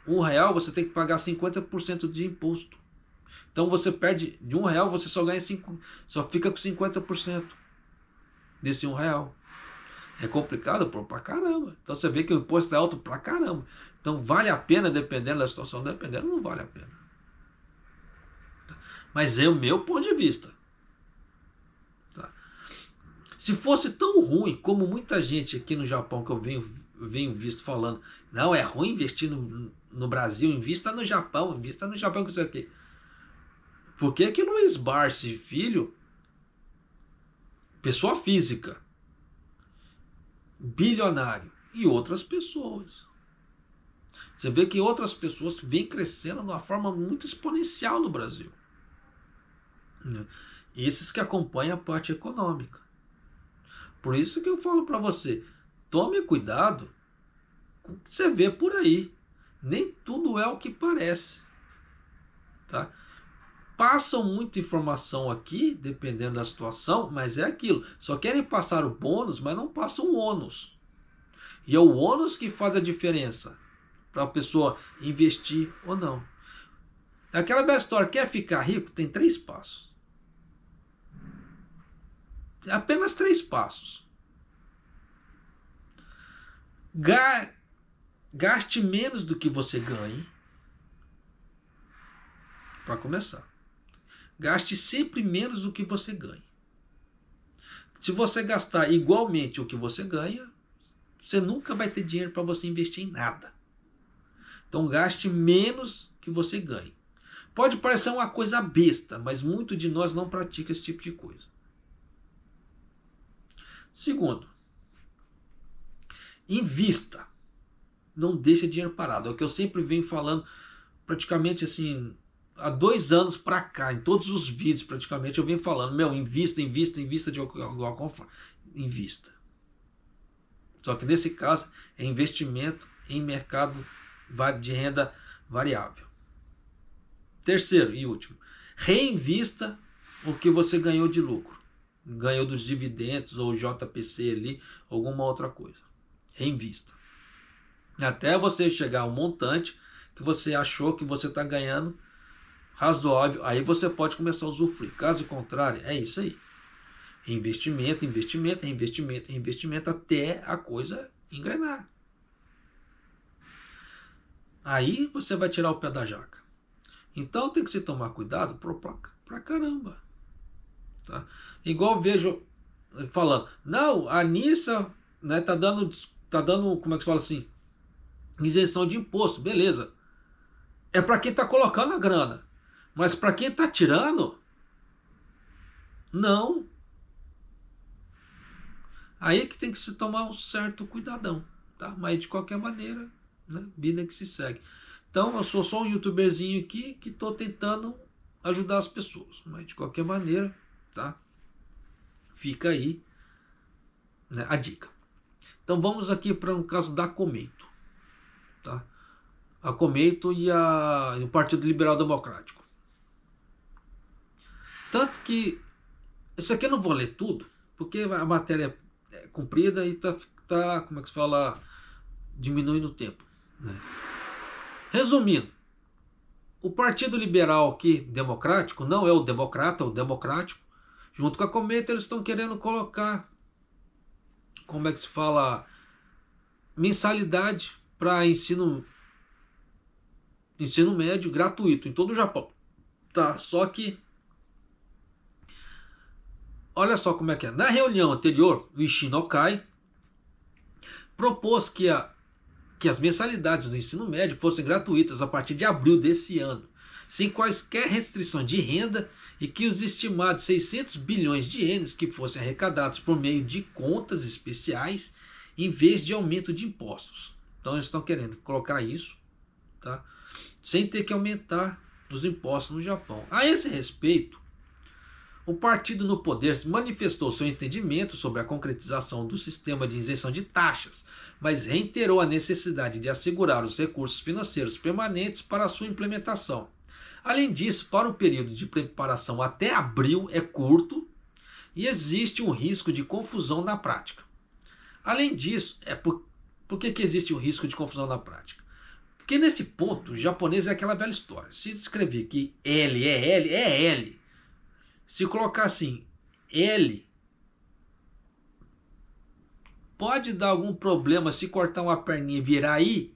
R$1, você tem que pagar 50% de imposto. Então você perde de R$1, você só fica com 50% desse R$1. É complicado pra caramba. Então você vê que o imposto é alto pra caramba. Então vale a pena, dependendo da situação, dependendo, não vale a pena. Mas é o meu ponto de vista. Tá? Se fosse tão ruim como muita gente aqui no Japão que eu venho visto falando, não, é ruim investir no Brasil, invista no Japão, que isso aqui. Por que Luiz Barsi Filho, pessoa física, bilionário, e outras pessoas? Você vê que outras pessoas vêm crescendo de uma forma muito exponencial no Brasil. Esses que acompanham a parte econômica. Por isso que eu falo para você, tome cuidado com o que você vê por aí. Nem tudo é o que parece. Tá? Passam muita informação aqui, dependendo da situação, mas é aquilo. Só querem passar o bônus, mas não passam o ônus. E é o ônus que faz a diferença para a pessoa investir ou não. Aquela velha história, quer ficar rico? Tem 3 passos. Apenas 3 passos. Gaste menos do que você ganhe. Para começar. Gaste sempre menos do que você ganha. Se você gastar igualmente o que você ganha, você nunca vai ter dinheiro para você investir em nada. Então gaste menos que você ganhe. Pode parecer uma coisa besta, mas muito de nós não pratica esse tipo de coisa. Segundo, invista. Não deixa dinheiro parado. É o que eu sempre venho falando, praticamente assim, há 2 anos para cá, em todos os vídeos praticamente eu venho falando, invista de alguma forma. Invista. Só que nesse caso é investimento em mercado de renda variável. Terceiro e último, reinvista o que você ganhou de lucro. Ganhou dos dividendos ou JPC ali, alguma outra coisa. Reinvista. Até você chegar a um montante que você achou que você está ganhando razoável, aí você pode começar a usufruir. Caso contrário, é isso aí. Investimento, investimento, investimento, investimento até a coisa engrenar. Aí você vai tirar o pé da jaca. Então tem que se tomar cuidado pra caramba. Tá? Igual vejo falando, não, a Nissa, né, tá dando, como é que se fala assim, isenção de imposto, beleza. É para quem está colocando a grana. Mas para quem está tirando, não. Aí que tem que se tomar um certo cuidadão. Tá? Mas de qualquer maneira, né, vida que se segue. Então eu sou só um youtuberzinho aqui que estou tentando ajudar as pessoas. Mas de qualquer maneira, tá? Fica aí, né, a dica. Então vamos aqui para um caso da Comento. Tá? A Comento e o Partido Liberal Democrático. Tanto que isso aqui eu não vou ler tudo, porque a matéria é comprida e tá como é que se fala, diminuindo o tempo, né? Resumindo, o Partido Liberal aqui Democrático não é o Democrata, é o Democrático. Junto com a Comento eles estão querendo colocar, como é que se fala, mensalidade para ensino médio gratuito em todo o Japão. Tá, só que olha só como é que é. Na reunião anterior, o Ishinokai propôs que as mensalidades do ensino médio fossem gratuitas a partir de abril desse ano, sem quaisquer restrição de renda, e que os estimados 600 bilhões de ienes que fossem arrecadados por meio de contas especiais, em vez de aumento de impostos. Então eles estão querendo colocar isso, tá? Sem ter que aumentar os impostos no Japão. A esse respeito, o partido no poder manifestou seu entendimento sobre a concretização do sistema de isenção de taxas, mas reiterou a necessidade de assegurar os recursos financeiros permanentes para a sua implementação. Além disso, para o período de preparação até abril é curto e existe um risco de confusão na prática. Além disso, por que existe um risco de confusão na prática? Porque nesse ponto, o japonês é aquela velha história. Se escrever que L é L, é L. Se colocar assim, L, pode dar algum problema se cortar uma perninha e virar I?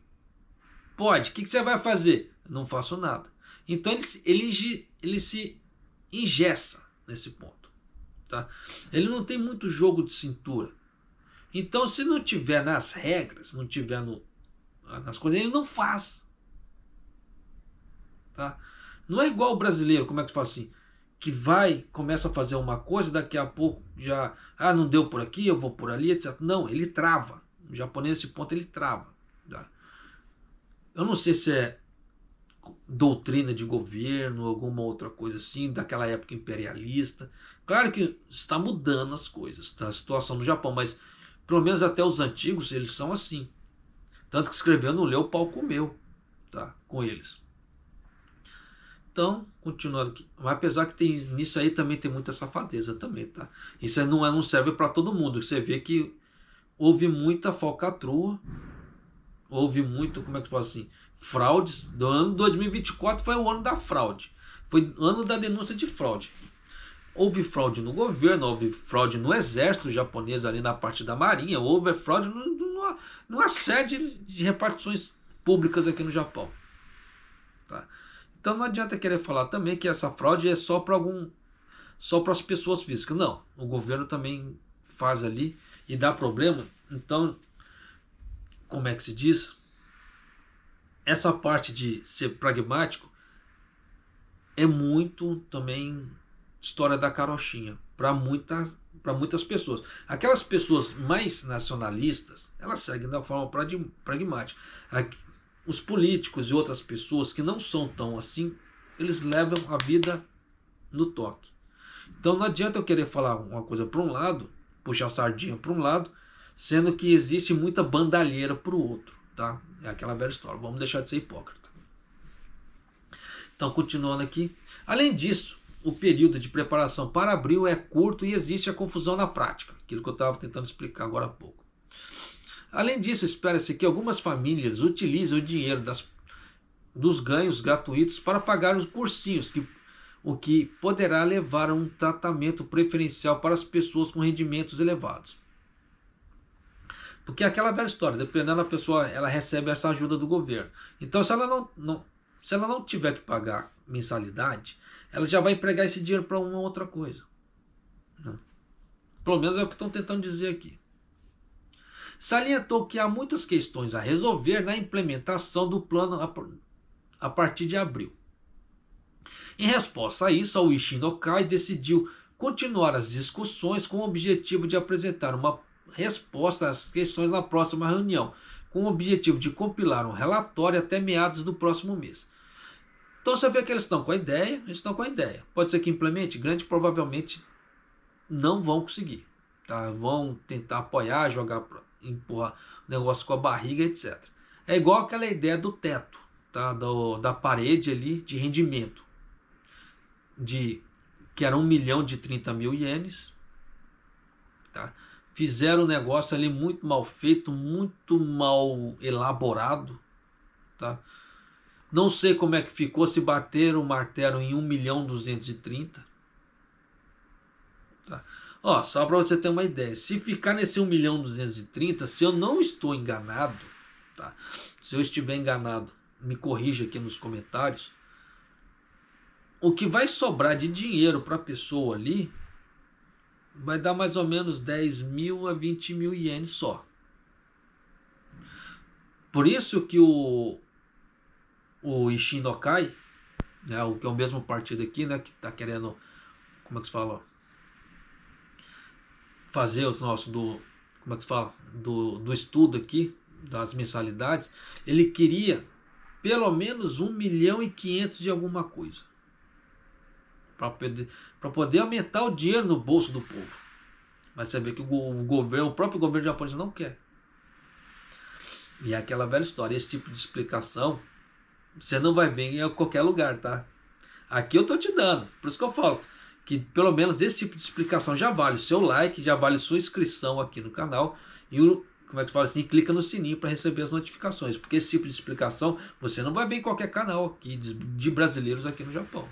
Pode. O que você vai fazer? Não faço nada. Então ele se engessa nesse ponto. Tá? Ele não tem muito jogo de cintura. Então se não tiver nas regras, não tiver nas coisas, ele não faz. Tá? Não é igual o brasileiro, como é que se fala assim? Que começa a fazer uma coisa, daqui a pouco já, não deu por aqui, eu vou por ali, etc. Não, ele trava. O japonês, nesse ponto, ele trava. Tá? Eu não sei se é doutrina de governo, alguma outra coisa assim, daquela época imperialista. Claro que está mudando as coisas, tá? A situação no Japão, mas pelo menos até os antigos, eles são assim. Tanto que escreveu, não leu, o pau comeu, tá? Com eles. Então, continuando aqui. Mas apesar que nisso aí também tem muita safadeza também, tá? Isso aí não serve para todo mundo. Você vê que houve muita falcatrua, houve muito, como é que se fala assim, fraudes. Do ano 2024 foi o ano da fraude. Foi o ano da denúncia de fraude. Houve fraude no governo, houve fraude no exército japonês ali na parte da marinha, houve fraude numa série de repartições públicas aqui no Japão. Tá? Então não adianta querer falar também que essa fraude é só para as pessoas físicas. Não, o governo também faz ali e dá problema. Então, como é que se diz? Essa parte de ser pragmático é muito também história da carochinha para muitas pessoas. Aquelas pessoas mais nacionalistas, elas seguem da forma pragmática. Os políticos e outras pessoas que não são tão assim, eles levam a vida no toque. Então não adianta eu querer falar uma coisa para um lado, puxar a sardinha para um lado, sendo que existe muita bandalheira para o outro, tá? É aquela velha história, vamos deixar de ser hipócrita. Então, continuando aqui. Além disso, o período de preparação para abril é curto e existe a confusão na prática, aquilo que eu estava tentando explicar agora há pouco. Além disso, espera-se que algumas famílias utilizem o dinheiro dos ganhos gratuitos para pagar os cursinhos, o que poderá levar a um tratamento preferencial para as pessoas com rendimentos elevados. Porque é aquela velha história, dependendo da pessoa, ela recebe essa ajuda do governo. Então, se ela não tiver que pagar mensalidade, ela já vai empregar esse dinheiro para uma outra coisa. Né? Pelo menos é o que estão tentando dizer aqui. Salientou que há muitas questões a resolver na implementação do plano a partir de abril. Em resposta a isso, a Isshin no Kai decidiu continuar as discussões com o objetivo de apresentar uma resposta às questões na próxima reunião, com o objetivo de compilar um relatório até meados do próximo mês. Então você vê que eles estão com a ideia, Pode ser que implemente, grande provavelmente não vão conseguir. Tá? Vão tentar apoiar, empurrar o negócio com a barriga, etc. É igual aquela ideia do teto, tá? Da parede ali de rendimento, que era 1 milhão de 30 mil ienes. Tá? Fizeram um negócio ali muito mal feito, muito mal elaborado. Tá? Não sei como é que ficou, se bateram o martelo em 1.230.000. Tá? Ó, só para você ter uma ideia, se ficar nesse 1.230.000, se eu não estou enganado, tá? Se eu estiver enganado, me corrija aqui nos comentários, o que vai sobrar de dinheiro para a pessoa ali vai dar mais ou menos 10 mil a 20 mil ienes só. Por isso que o Isshin no Kai, né, que é o mesmo partido aqui, né, que está querendo, como é que se fala, fazer o nosso do estudo aqui das mensalidades, ele queria pelo menos 1.500.000 de alguma coisa para poder aumentar o dinheiro no bolso do povo. Mas você vê que o próprio governo japonês não quer. E é aquela velha história, esse tipo de explicação você não vai ver em qualquer lugar, tá? Aqui eu tô te dando, por isso que eu falo que pelo menos esse tipo de explicação já vale o seu like, já vale sua inscrição aqui no canal e como é que fala assim, clica no sininho para receber as notificações, porque esse tipo de explicação você não vai ver em qualquer canal aqui de brasileiros aqui no Japão.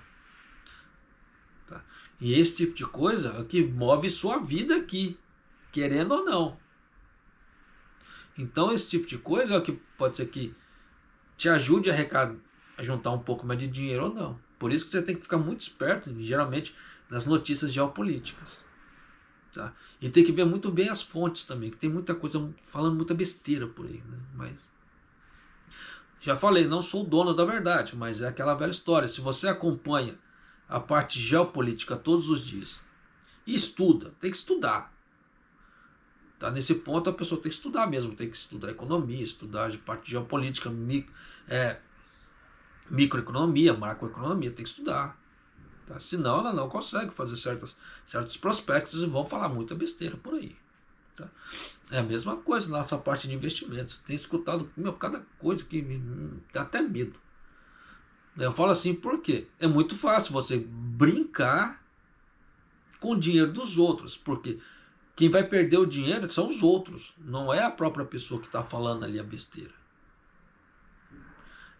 Tá? E esse tipo de coisa é o que move sua vida aqui, querendo ou não. Então esse tipo de coisa é o que pode ser que te ajude a juntar um pouco mais de dinheiro ou não. Por isso que você tem que ficar muito esperto, geralmente, nas notícias geopolíticas. Tá? E tem que ver muito bem as fontes também, que tem muita coisa falando muita besteira por aí. Né? Mas já falei, não sou o dono da verdade, mas é aquela velha história. Se você acompanha a parte geopolítica todos os dias e estuda, tem que estudar. Tá? Nesse ponto a pessoa tem que estudar mesmo, tem que estudar economia, estudar de parte de geopolítica, microeconomia, macroeconomia, tem que estudar. Tá? Senão ela não consegue fazer certos prospectos e vão falar muita besteira por aí. Tá? É a mesma coisa na nossa parte de investimentos. Tem escutado cada coisa que me dá até medo. Eu falo assim, por quê? É muito fácil você brincar com o dinheiro dos outros, porque quem vai perder o dinheiro são os outros, não é a própria pessoa que está falando ali a besteira.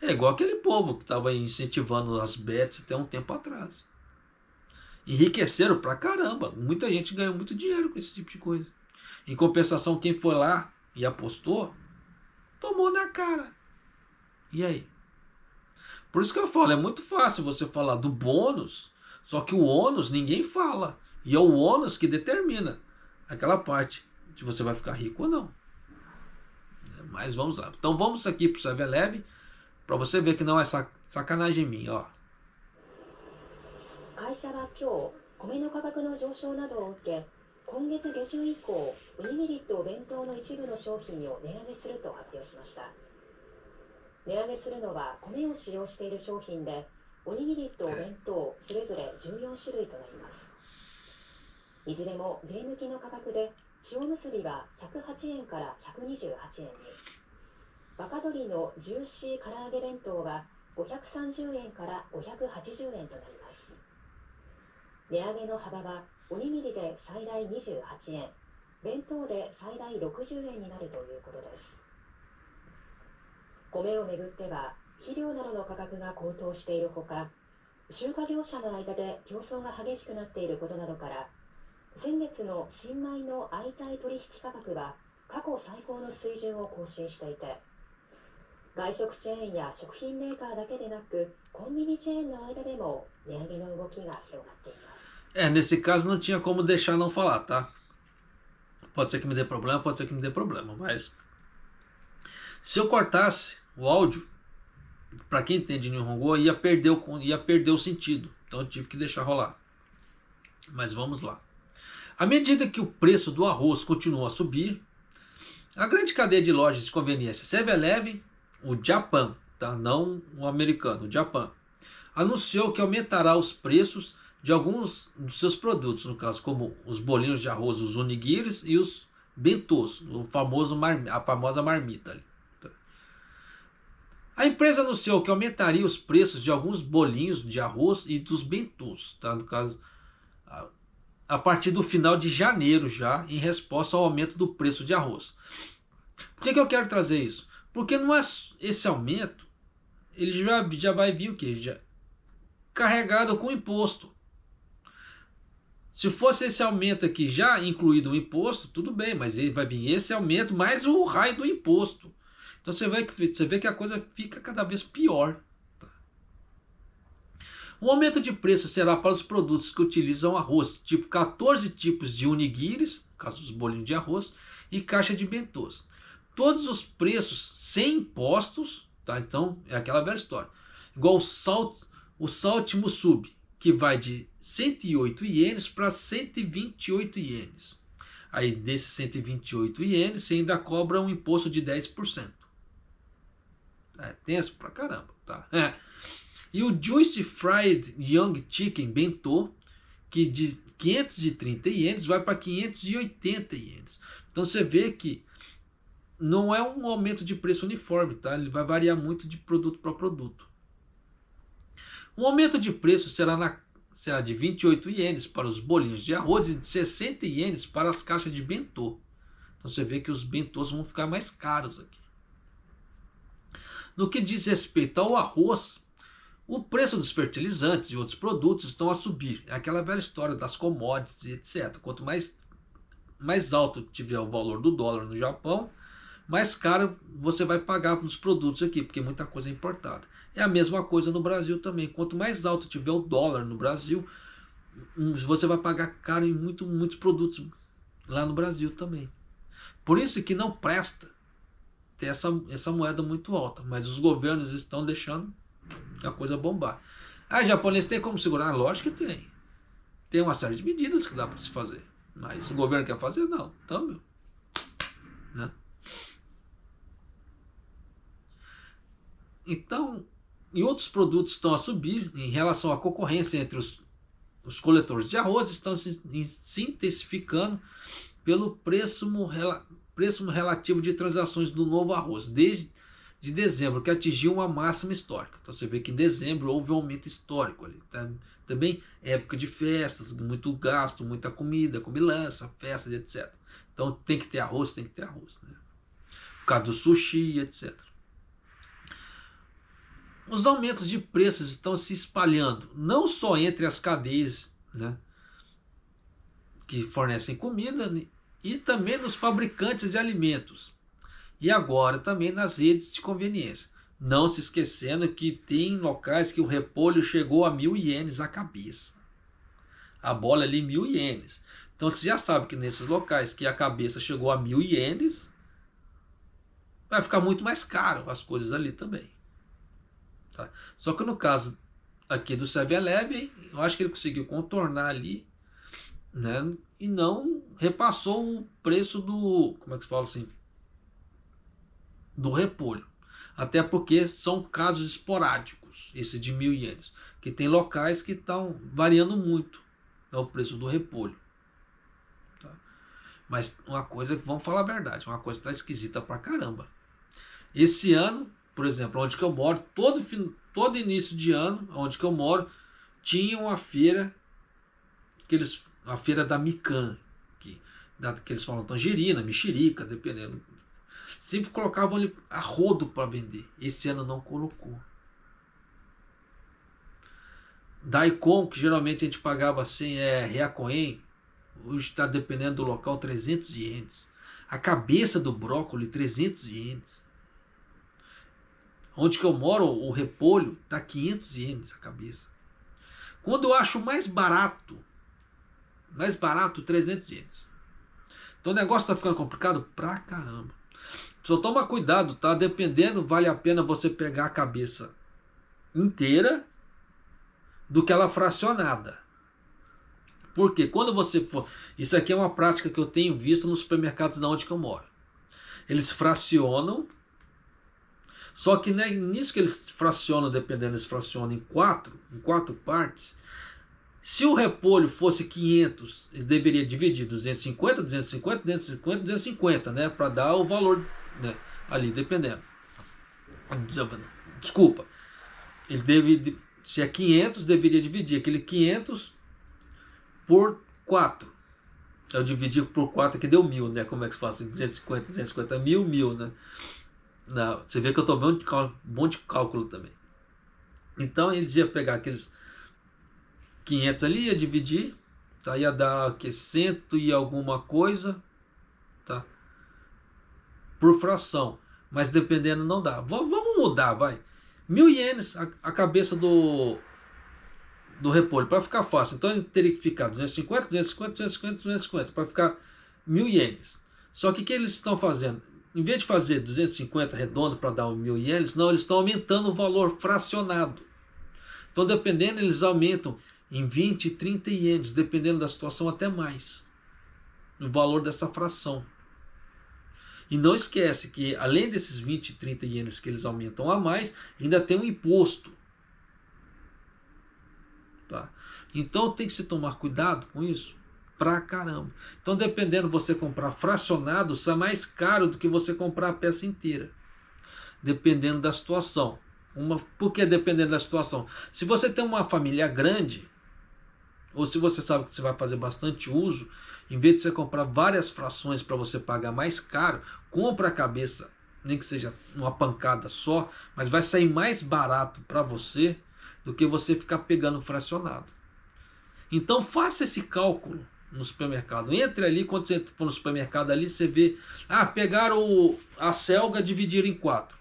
É igual aquele povo que estava incentivando as bets até um tempo atrás. Enriqueceram pra caramba. Muita gente ganhou muito dinheiro com esse tipo de coisa. Em compensação, quem foi lá e apostou, tomou na cara. E aí? Por isso que eu falo, é muito fácil você falar do bônus, só que o ônus ninguém fala. E é o ônus que determina aquela parte de você vai ficar rico ou não. Mas vamos lá. Então vamos aqui para o 7-Eleven para você ver que não é sacanagem minha. Ó. 会社は今日、米の価格の上昇などを受け、今月下旬以降、おにぎりと弁当の一部の商品を値上げすると発表しました。値上げするのは米を使用している商品で、おにぎりと弁当それぞれ14種類となります。いずれも税抜きの価格で、塩むすびは108円から128円に、若鶏のジューシー唐揚げ弁当は530円から580円となります。値上げの幅はおにぎりで最大28円、弁当で最大60円になるということです。米をめぐっては肥料などの価格が高騰しているほか、集荷業者の間で競争が激しくなっていることなどから、先月の新米の相対取引価格は過去最高の水準を更新していて、外食チェーンや食品メーカーだけでなく、コンビニチェーンの間でも値上げの動きが広がっています。Nesse caso não tinha como deixar não falar, tá? Pode ser que me dê problema, pode ser que me dê problema, mas se eu cortasse o áudio, para quem entende Nihongo, ia perder o sentido. Então eu tive que deixar rolar. Mas vamos lá. À medida que o preço do arroz continua a subir, a grande cadeia de lojas de conveniência 7-Eleven, o Japan, tá? Não o americano, o Japan, anunciou que aumentará os preços de alguns dos seus produtos, no caso como os bolinhos de arroz, os onigiris e os bentos, a famosa marmita ali. A empresa anunciou que aumentaria os preços de alguns bolinhos de arroz e dos bentos, tá? No caso, a partir do final de janeiro já, em resposta ao aumento do preço de arroz. Por que eu quero trazer isso? Porque não é esse aumento, ele já vai vir o quê? Já carregado com imposto. Se fosse esse aumento aqui já incluído o imposto, tudo bem, mas ele vai vir esse aumento mais o raio do imposto. Então você vê que a coisa fica cada vez pior. O aumento de preço será para os produtos que utilizam arroz, tipo 14 tipos de onigiris, no caso dos bolinhos de arroz, e caixa de bentos. Todos os preços sem impostos, tá? Então é aquela velha história. Igual o salt musubi, que vai de 108 ienes para 128 ienes. Aí desses 128 ienes você ainda cobra um imposto de 10%. É tenso pra caramba, tá? E o Juicy Fried Young Chicken Bento, que de 530 ienes vai para 580 ienes. Então você vê que não é um aumento de preço uniforme, tá? Ele vai variar muito de produto para produto. O aumento de preço será de 28 ienes para os bolinhos de arroz e de 60 ienes para as caixas de bentô. Então você vê que os bentôs vão ficar mais caros aqui. No que diz respeito ao arroz, o preço dos fertilizantes e outros produtos estão a subir. É aquela velha história das commodities e etc. Quanto mais alto tiver o valor do dólar no Japão, mais caro você vai pagar nos produtos aqui, porque muita coisa é importada. É a mesma coisa no Brasil também. Quanto mais alto tiver o dólar no Brasil, você vai pagar caro em muitos produtos lá no Brasil também. Por isso que não presta ter essa moeda muito alta, mas os governos estão deixando a coisa bombar. Ah, japonês tem como segurar? Lógico que tem. Tem uma série de medidas que dá para se fazer, mas o governo quer fazer? Não. Então, meu, né? Então, e outros produtos estão a subir em relação à concorrência entre os coletores de arroz, estão se intensificando pelo preço relativo de transações do novo arroz, desde de dezembro, que atingiu uma máxima histórica. Então você vê que em dezembro houve um aumento histórico ali. Tá? Também época de festas, muito gasto, muita comida, comilança, festas, etc. Então tem que ter arroz, né? Por causa do sushi, etc. Os aumentos de preços estão se espalhando, não só entre as cadeias, né, que fornecem comida, e também nos fabricantes de alimentos. E agora também nas redes de conveniência. Não se esquecendo que tem locais que o repolho chegou a 1.000 ienes a cabeça. A bola ali 1.000 ienes. Então você já sabe que nesses locais que a cabeça chegou a 1.000 ienes, vai ficar muito mais caro as coisas ali também. Tá? Só que no caso aqui do 7-Eleven, eu acho que ele conseguiu contornar ali, né? E não repassou o preço do, como é que se fala assim, do repolho. Até porque são casos esporádicos, esse de 1.000 ienes, que tem locais que estão variando muito, né, o preço do repolho. Tá? Mas uma coisa, vamos falar a verdade, uma coisa está esquisita pra caramba. Esse ano, por exemplo, onde que eu moro, todo início de ano, onde que eu moro, tinha uma feira, a feira da Mican, que eles falam tangerina, mexerica, dependendo. Sempre colocavam ali a rodo para vender. Esse ano não colocou. Daikon, que geralmente a gente pagava assim, Reacoen, hoje está dependendo do local 300 ienes. A cabeça do brócolis 300 ienes. Onde que eu moro, o repolho está 500 ienes a cabeça. Quando eu acho mais barato 300 ienes. Então o negócio está ficando complicado pra caramba. Só toma cuidado, tá? Dependendo, vale a pena você pegar a cabeça inteira do que ela fracionada. Porque quando você for... Isso aqui é uma prática que eu tenho visto nos supermercados de onde que eu moro. Eles fracionam, só que né, nisso que eles fracionam, dependendo, eles fracionam em quatro partes. Se o repolho fosse 500, ele deveria dividir 250, 250, 250, 250, né? Para dar o valor, né, ali, dependendo. Desculpa. Ele deve, se é 500, deveria dividir aquele 500 por 4. Eu dividi por 4 aqui deu 1.000, né? Como é que se faz? 250, 250, 1.000, né? Não, você vê que eu estou vendo um monte de cálculo também. Então eles iam pegar aqueles 500 ali, ia dividir, tá? Ia dar que 100 e alguma coisa, tá? Por fração, mas dependendo não dá. Vamos mudar, vai. 1.000 ienes a cabeça do repolho, para ficar fácil. Então ele teria que ficar 250, 250, 250, 250, para ficar 1.000 ienes. Só que o que eles estão fazendo? Em vez de fazer 250 redondo para dar 1.000 ienes, não, eles estão aumentando o valor fracionado. Então dependendo, eles aumentam em 20, 30 ienes, dependendo da situação, até mais, o valor dessa fração. E não esquece que, além desses 20, 30 ienes que eles aumentam a mais, ainda tem um imposto. Tá? Então tem que se tomar cuidado com isso, pra caramba. Então dependendo, você comprar fracionado, sai mais caro do que você comprar a peça inteira. Dependendo da situação. Por que dependendo da situação? Se você tem uma família grande, ou se você sabe que você vai fazer bastante uso, em vez de você comprar várias frações para você pagar mais caro, compra a cabeça, nem que seja uma pancada só, mas vai sair mais barato para você do que você ficar pegando fracionado. Então faça esse cálculo no supermercado. Entre ali, quando você for no supermercado ali, você vê, pegaram a selga, dividiram em 4.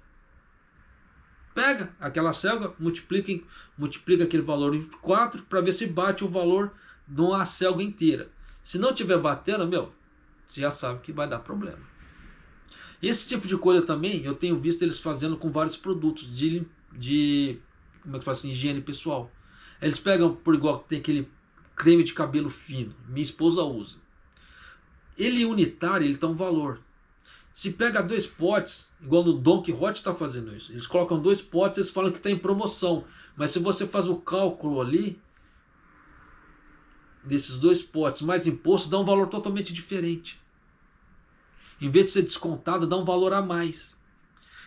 Pega aquela selga, multiplica aquele valor em 4 para ver se bate o valor de uma selga inteira. Se não tiver batendo, você já sabe que vai dar problema. Esse tipo de coisa também eu tenho visto eles fazendo com vários produtos de como é que faz assim, higiene pessoal. Eles pegam, por igual tem aquele creme de cabelo fino, minha esposa usa. Ele unitário, ele tem um valor. Se pega 2 potes, igual no Don Quixote está fazendo isso, eles colocam 2 potes, eles falam que está em promoção, mas se você faz o cálculo ali, desses 2 potes mais imposto, dá um valor totalmente diferente. Em vez de ser descontado, dá um valor a mais.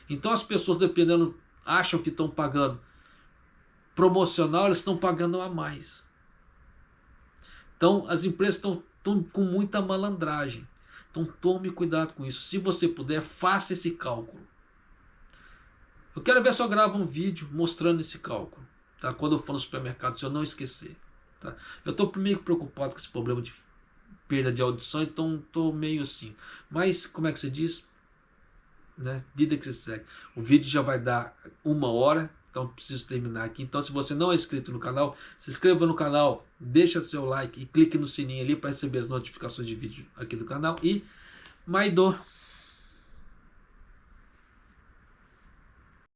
Então as pessoas, dependendo, acham que estão pagando promocional, eles estão pagando a mais. Então as empresas estão com muita malandragem. Então tome cuidado com isso. Se você puder, faça esse cálculo. Eu quero ver se eu gravo um vídeo mostrando esse cálculo, tá? Quando eu for no supermercado, se eu não esquecer. Tá? Eu estou meio preocupado com esse problema de perda de audição, então estou meio assim. Mas, como é que se diz? Né? Vida que se segue. O vídeo já vai dar 1 hora, então preciso terminar aqui. Então, se você não é inscrito no canal, se inscreva no canal, deixa seu like e clique no sininho ali para receber as notificações de vídeo aqui do canal. E Maido!